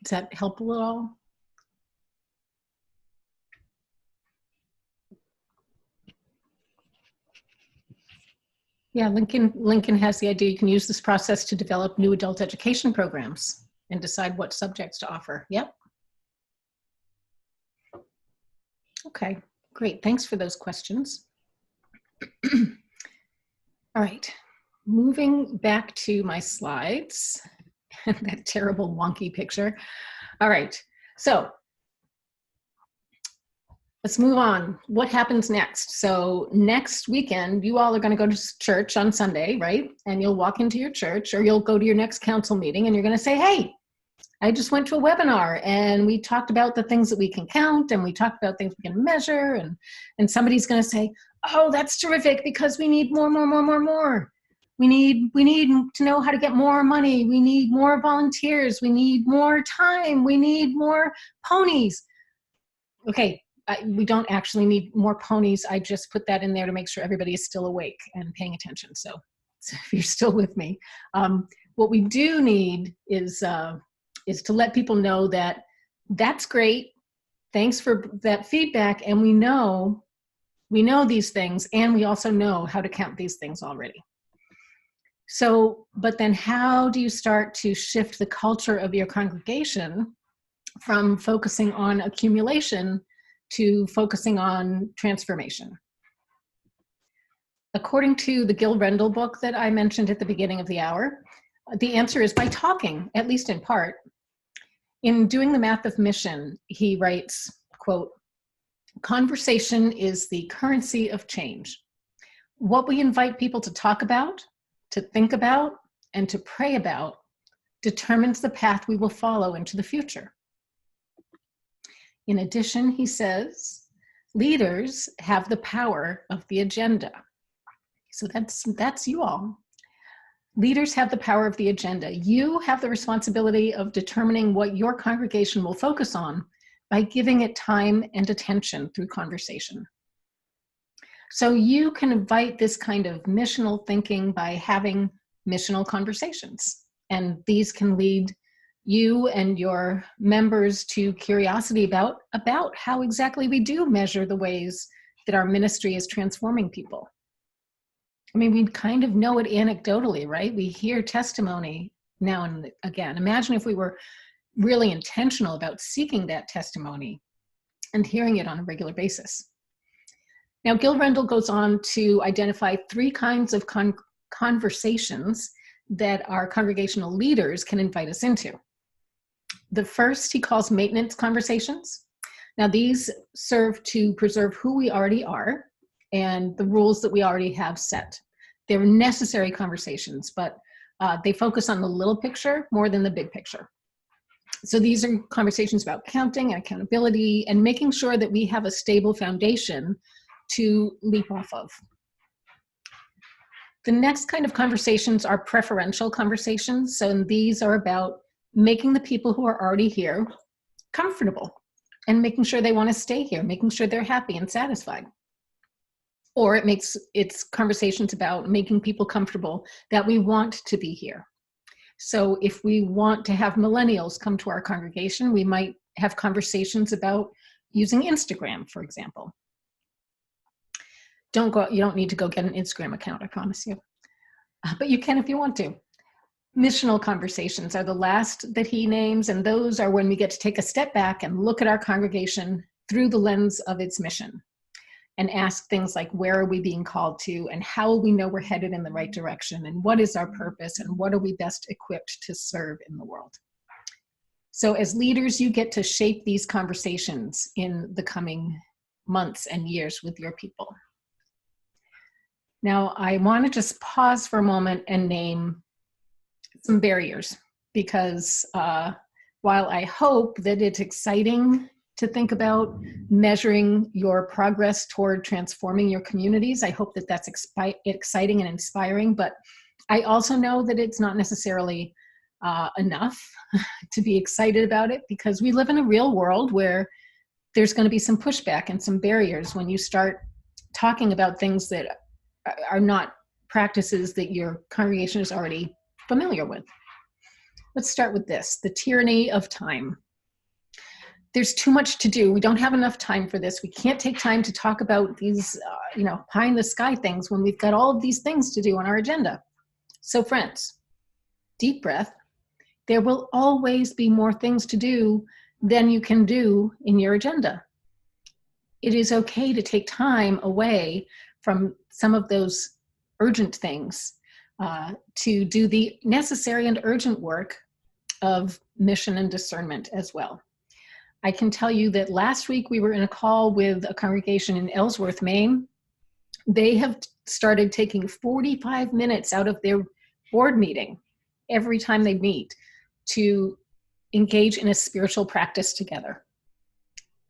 Does that help at all? Yeah, Lincoln has the idea you can use this process to develop new adult education programs and decide what subjects to offer. Yep. Okay, great. Thanks for those questions. All right, moving back to my slides, that terrible wonky picture. All right, so let's move on. What happens next? So next weekend, you all are going to go to church on Sunday, right? And you'll walk into your church, or you'll go to your next council meeting and you're going to say, hey, I just went to a webinar and we talked about the things that we can count and we talked about things we can measure, and somebody's going to say, oh, that's terrific because we need more. We need to know how to get more money. We need more volunteers. We need more time. We need more ponies. Okay, we don't actually need more ponies. I just put that in there to make sure everybody is still awake and paying attention. So if you're still with me, what we do need is to let people know that that's great. Thanks for that feedback. And we know these things, and we also know how to count these things already. So, but then how do you start to shift the culture of your congregation from focusing on accumulation to focusing on transformation? According to the Gil Rendle book that I mentioned at the beginning of the hour, the answer is by talking, at least in part. In Doing the Math of Mission, he writes, quote, "Conversation is the currency of change. What we invite people to talk about, to think about, and to pray about determines the path we will follow into the future." In addition, he says, leaders have the power of the agenda. So that's you all. Leaders have the power of the agenda. You have the responsibility of determining what your congregation will focus on by giving it time and attention through conversation. So you can invite this kind of missional thinking by having missional conversations. And these can lead you and your members to curiosity about how exactly we do measure the ways that our ministry is transforming people. I mean, we kind of know it anecdotally, right? We hear testimony now and again. Imagine if we were really intentional about seeking that testimony and hearing it on a regular basis. Now, Gil Rendle goes on to identify 3 kinds of conversations that our congregational leaders can invite us into. The first he calls maintenance conversations. Now, these serve to preserve who we already are and the rules that we already have set. They're necessary conversations, but they focus on the little picture more than the big picture. So these are conversations about counting and accountability and making sure that we have a stable foundation to leap off of. The next kind of conversations are preferential conversations. So these are about making the people who are already here comfortable and making sure they want to stay here, making sure they're happy and satisfied. Or it's conversations about making people comfortable that we want to be here. So if we want to have millennials come to our congregation, we might have conversations about using Instagram, for example. You don't need to go get an Instagram account, I promise you. But you can if you want to. Missional conversations are the last that he names, and those are when we get to take a step back and look at our congregation through the lens of its mission and ask things like, where are we being called to, and how will we know we're headed in the right direction, and what is our purpose, and what are we best equipped to serve in the world? So as leaders, you get to shape these conversations in the coming months and years with your people. Now, I want to just pause for a moment and name some barriers, because while I hope that it's exciting to think about measuring your progress toward transforming your communities, I hope that that's exciting and inspiring, but I also know that it's not necessarily enough to be excited about it, because we live in a real world where there's going to be some pushback and some barriers when you start talking about things that are not practices that your congregation is already familiar with. Let's start with this, the tyranny of time. There's too much to do. We don't have enough time for this. We can't take time to talk about these, pie in the sky things when we've got all of these things to do on our agenda. So friends, deep breath. There will always be more things to do than you can do in your agenda. It is okay to take time away from some of those urgent things to do the necessary and urgent work of mission and discernment as well. I can tell you that last week we were in a call with a congregation in Ellsworth, Maine. They have started taking 45 minutes out of their board meeting every time they meet to engage in a spiritual practice together.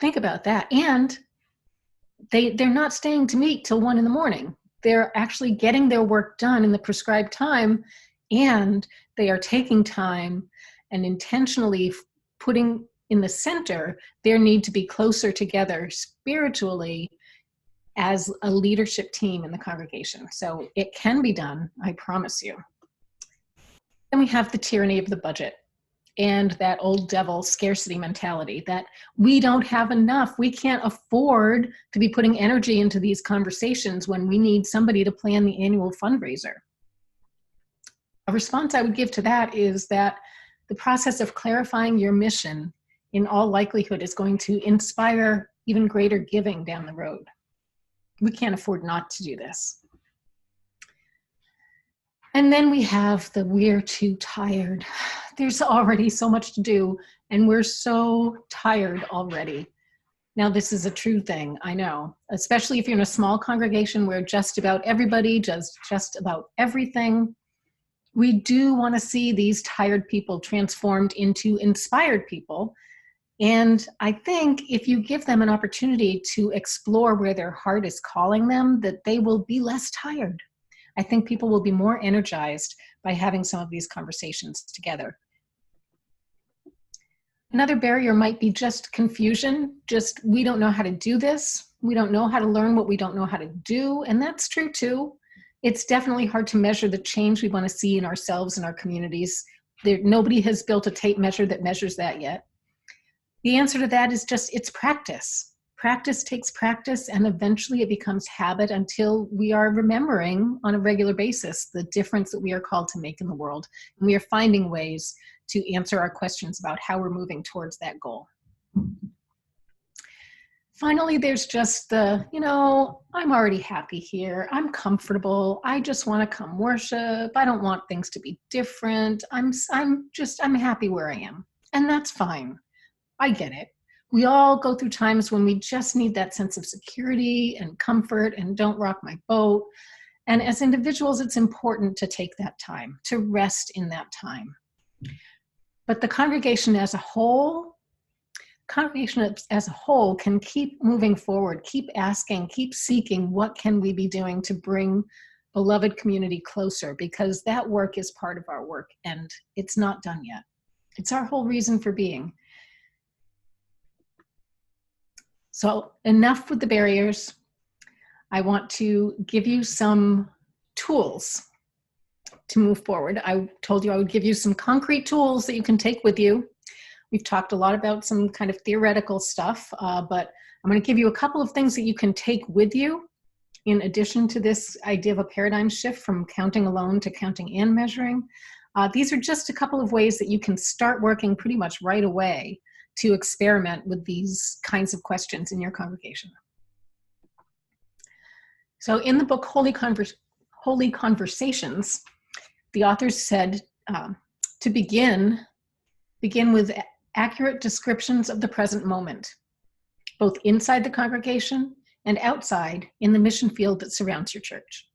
Think about that. And they're not staying to meet till 1 a.m. They're actually getting their work done in the prescribed time, and they are taking time and intentionally putting in the center their need to be closer together spiritually as a leadership team in the congregation. So it can be done, I promise you. Then we have the tyranny of the budget and that old devil scarcity mentality that we don't have enough. We can't afford to be putting energy into these conversations when we need somebody to plan the annual fundraiser. A response I would give to that is that the process of clarifying your mission in all likelihood is going to inspire even greater giving down the road. We can't afford not to do this. And then we have the we're too tired. There's already so much to do, and we're so tired already. Now, this is a true thing, I know, especially if you're in a small congregation where just about everybody does just about everything. We do want to see these tired people transformed into inspired people. And I think if you give them an opportunity to explore where their heart is calling them, that they will be less tired. I think people will be more energized by having some of these conversations together. Another barrier might be just confusion, just we don't know how to do this. We don't know how to learn what we don't know how to do, and that's true too. It's definitely hard to measure the change we want to see in ourselves and our communities. Nobody has built a tape measure that measures that yet. The answer to that is just, it's practice. Practice takes practice, and eventually it becomes habit until we are remembering on a regular basis the difference that we are called to make in the world. And we are finding ways to answer our questions about how we're moving towards that goal. Finally, there's just the, I'm already happy here. I'm comfortable. I just want to come worship. I don't want things to be different. I'm happy where I am. And that's fine. I get it. We all go through times when we just need that sense of security and comfort and don't rock my boat. And as individuals, it's important to take that time, to rest in that time. But the congregation as a whole can keep moving forward, keep asking, keep seeking, what can we be doing to bring beloved community closer? Because that work is part of our work, and it's not done yet. It's our whole reason for being. So enough with the barriers. I want to give you some tools to move forward. I told you I would give you some concrete tools that you can take with you. We've talked a lot about some kind of theoretical stuff, but I'm going to give you a couple of things that you can take with you in addition to this idea of a paradigm shift from counting alone to counting and measuring. These are just a couple of ways that you can start working pretty much right away to experiment with these kinds of questions in your congregation. So in the book Holy Conversations, the authors said to begin with accurate descriptions of the present moment, both inside the congregation and outside in the mission field that surrounds your church.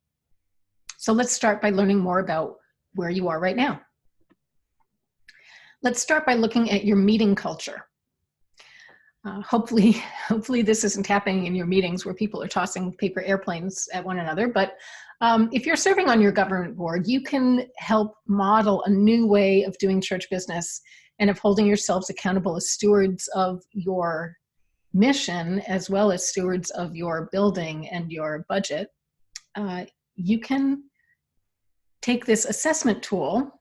So let's start by learning more about where you are right now. Let's start by looking at your meeting culture. Hopefully this isn't happening in your meetings where people are tossing paper airplanes at one another, but if you're serving on your government board, you can help model a new way of doing church business and of holding yourselves accountable as stewards of your mission, as well as stewards of your building and your budget. you can take this assessment tool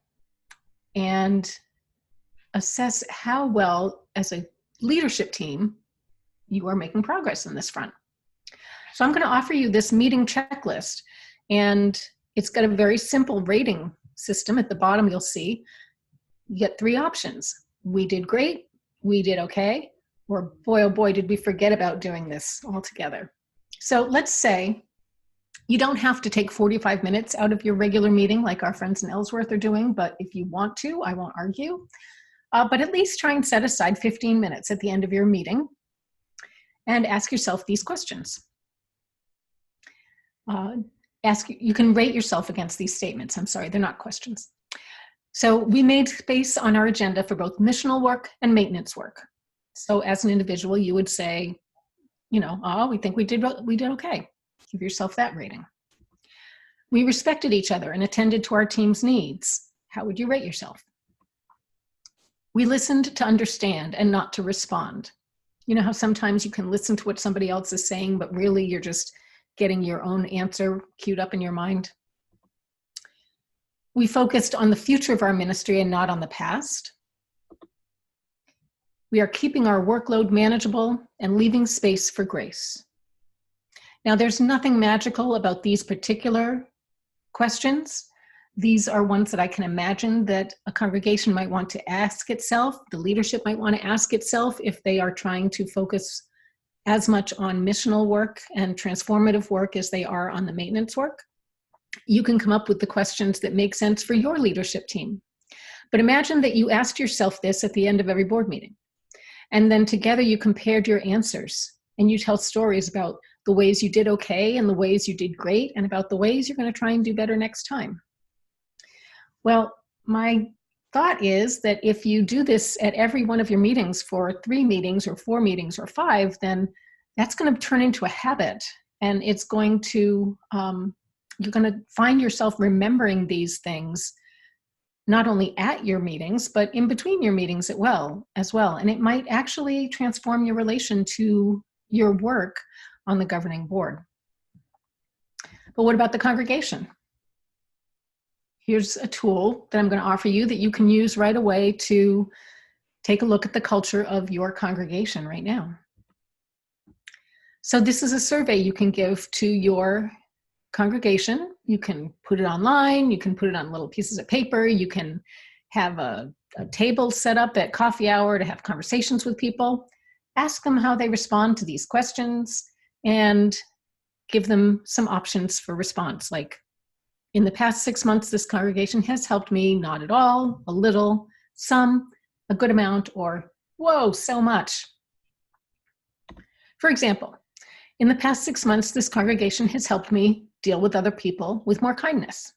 and assess how well, as a leadership team, you are making progress in this front. So I'm going to offer you this meeting checklist, and it's got a very simple rating system. At the bottom, you'll see you get 3 options. We did great, we did okay, or boy, oh boy, did we forget about doing this altogether. So let's say you don't have to take 45 minutes out of your regular meeting like our friends in Ellsworth are doing, but if you want to, I won't argue. But at least try and set aside 15 minutes at the end of your meeting and ask yourself these questions. You can rate yourself against these statements. I'm sorry, they're not questions. So we made space on our agenda for both missional work and maintenance work. So as an individual, you would say, we think we did okay. Give yourself that rating. We respected each other and attended to our team's needs. How would you rate yourself? We listened to understand and not to respond. You know how sometimes you can listen to what somebody else is saying, but really you're just getting your own answer queued up in your mind? We focused on the future of our ministry and not on the past. We are keeping our workload manageable and leaving space for grace. Now, there's nothing magical about these particular questions. These are ones that I can imagine that a congregation might want to ask itself, the leadership might want to ask itself if they are trying to focus as much on missional work and transformative work as they are on the maintenance work. You can come up with the questions that make sense for your leadership team. But imagine that you asked yourself this at the end of every board meeting. And then together you compared your answers and you tell stories about the ways you did okay and the ways you did great and about the ways you're going to try and do better next time. Well, my thought is that if you do this at every one of your meetings for 3 meetings or 4 meetings or 5, then that's going to turn into a habit, and it's going to, you're going to find yourself remembering these things not only at your meetings, but in between your meetings as well. And it might actually transform your relation to your work on the governing board. But what about the congregation? Here's a tool that I'm going to offer you that you can use right away to take a look at the culture of your congregation right now. So this is a survey you can give to your congregation. You can put it online, you can put it on little pieces of paper, you can have a table set up at coffee hour to have conversations with people. Ask them how they respond to these questions and give them some options for response, like, in the past 6 months, this congregation has helped me, not at all, a little, some, a good amount, or whoa, so much. For example, in the past 6 months, this congregation has helped me deal with other people with more kindness.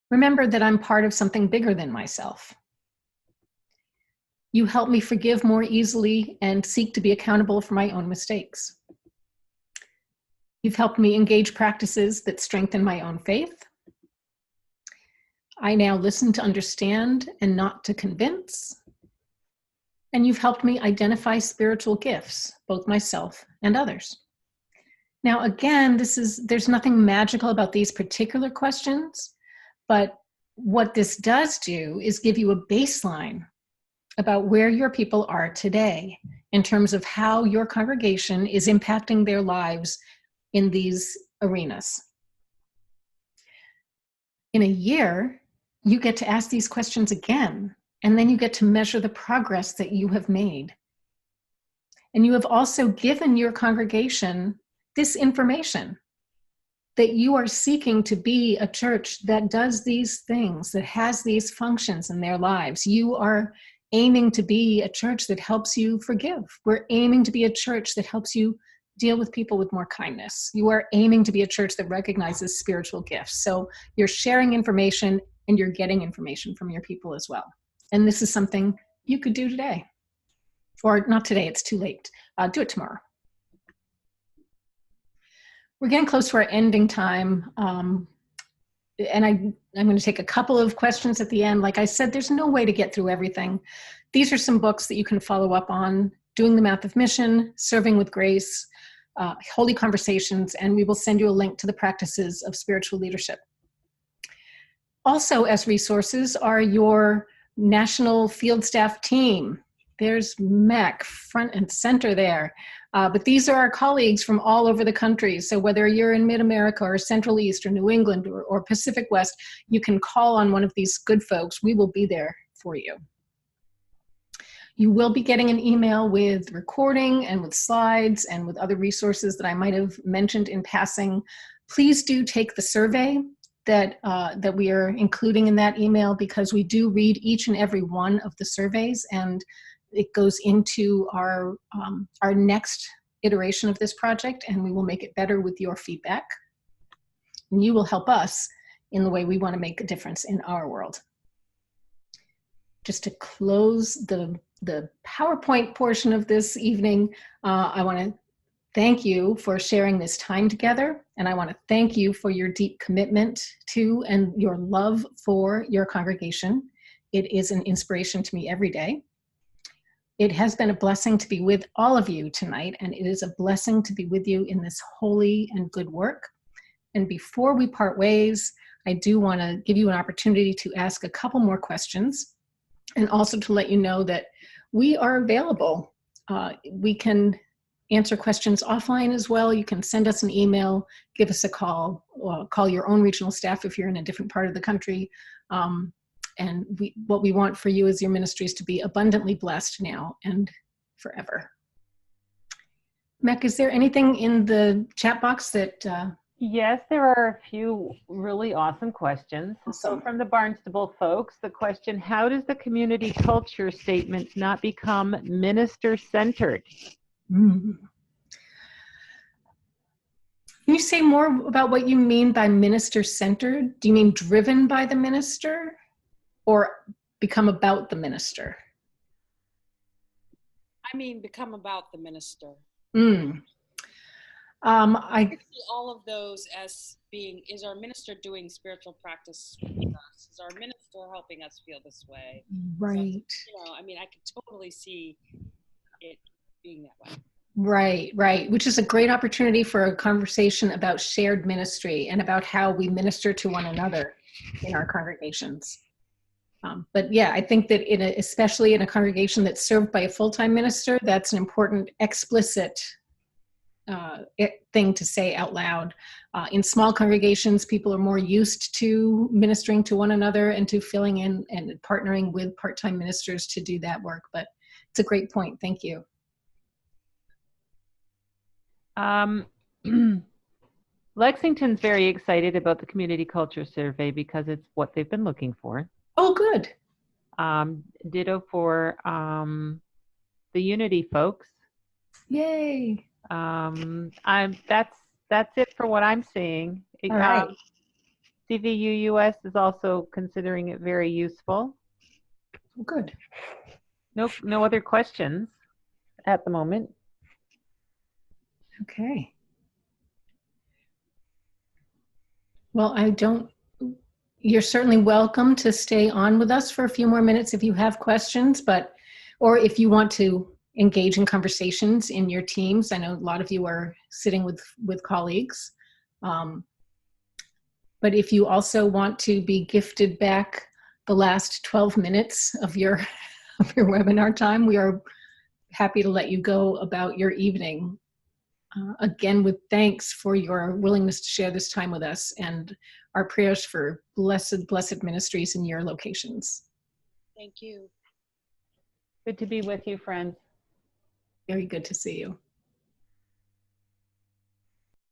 Remember that I'm part of something bigger than myself. You help me forgive more easily and seek to be accountable for my own mistakes. You've helped me engage practices that strengthen my own faith. I now listen to understand and not to convince. And you've helped me identify spiritual gifts, both myself and others. Now, again, there's nothing magical about these particular questions, but what this does do is give you a baseline about where your people are today in terms of how your congregation is impacting their lives in these arenas. In a year, you get to ask these questions again, and then you get to measure the progress that you have made. And you have also given your congregation this information that you are seeking to be a church that does these things, that has these functions in their lives. You are aiming to be a church that helps you forgive. We're aiming to be a church that helps you deal with people with more kindness. You are aiming to be a church that recognizes spiritual gifts. So you're sharing information and you're getting information from your people as well. And this is something you could do today. Or not today, it's too late. Do it tomorrow. We're getting close to our ending time. And I'm going to take a couple of questions at the end. Like I said, there's no way to get through everything. These are some books that you can follow up on: Doing the Math of Mission, Serving with Grace, holy conversations, and we will send you a link to the practices of spiritual leadership. Also, as resources are your national field staff team. There's MEC front and center there. But these are our colleagues from all over the country. So whether you're in Mid-America or Central East or New England or Pacific West, you can call on one of these good folks. We will be there for you. You will be getting an email with recording and with slides and with other resources that I might have mentioned in passing. Please do take the survey that we are including in that email, because we do read each and every one of the surveys, and it goes into our next iteration of this project, and we will make it better with your feedback. And you will help us in the way we want to make a difference in our world. Just to close the PowerPoint portion of this evening, I want to thank you for sharing this time together, and I want to thank you for your deep commitment to and your love for your congregation. It is an inspiration to me every day. It has been a blessing to be with all of you tonight, and it is a blessing to be with you in this holy and good work. And before we part ways, I do want to give you an opportunity to ask a couple more questions, and also to let you know that we are available. We can answer questions offline as well. You can send us an email, give us a call, or call your own regional staff if you're in a different part of the country. And what we want for you as your ministries to be abundantly blessed now and forever. Meg, is there anything in the chat box that... Yes, there are a few really awesome questions. So Awesome. from the Barnstable folks, the question, how does the community culture statement not become minister-centered? Can you say more about what you mean by minister-centered? Do you mean driven by the minister or become about the minister? I mean, become about the minister. I See all of those as being, is our minister doing spiritual practice with us? Is our minister helping us feel this way? right. So, you know, I mean, I could totally see it being that way. Right. Which is a great opportunity for a conversation about shared ministry and about how we minister to one another in our congregations. But yeah, I think that especially in a congregation that's served by a full-time minister, that's an important explicit thing to say out loud. In small congregations, people are more used to ministering to one another and to filling in and partnering with part-time ministers to do that work. But it's a great point. Thank you. Lexington's very excited about the community culture survey because it's what they've been looking for. Oh, good. Ditto for the Unity folks. Yay. That's it for what I'm seeing. All right. CVU US is also considering it very useful. Good. No other questions at the moment. Okay. Well, you're certainly welcome to stay on with us for a few more minutes if you have questions, or if you want to engage in conversations in your teams. I know a lot of you are sitting with colleagues. But if you also want to be gifted back the last 12 minutes of your webinar time, we are happy to let you go about your evening. Again, with thanks for your willingness to share this time with us, and our prayers for blessed ministries in your locations. Thank you. Good to be with you, friends. Very good to see you.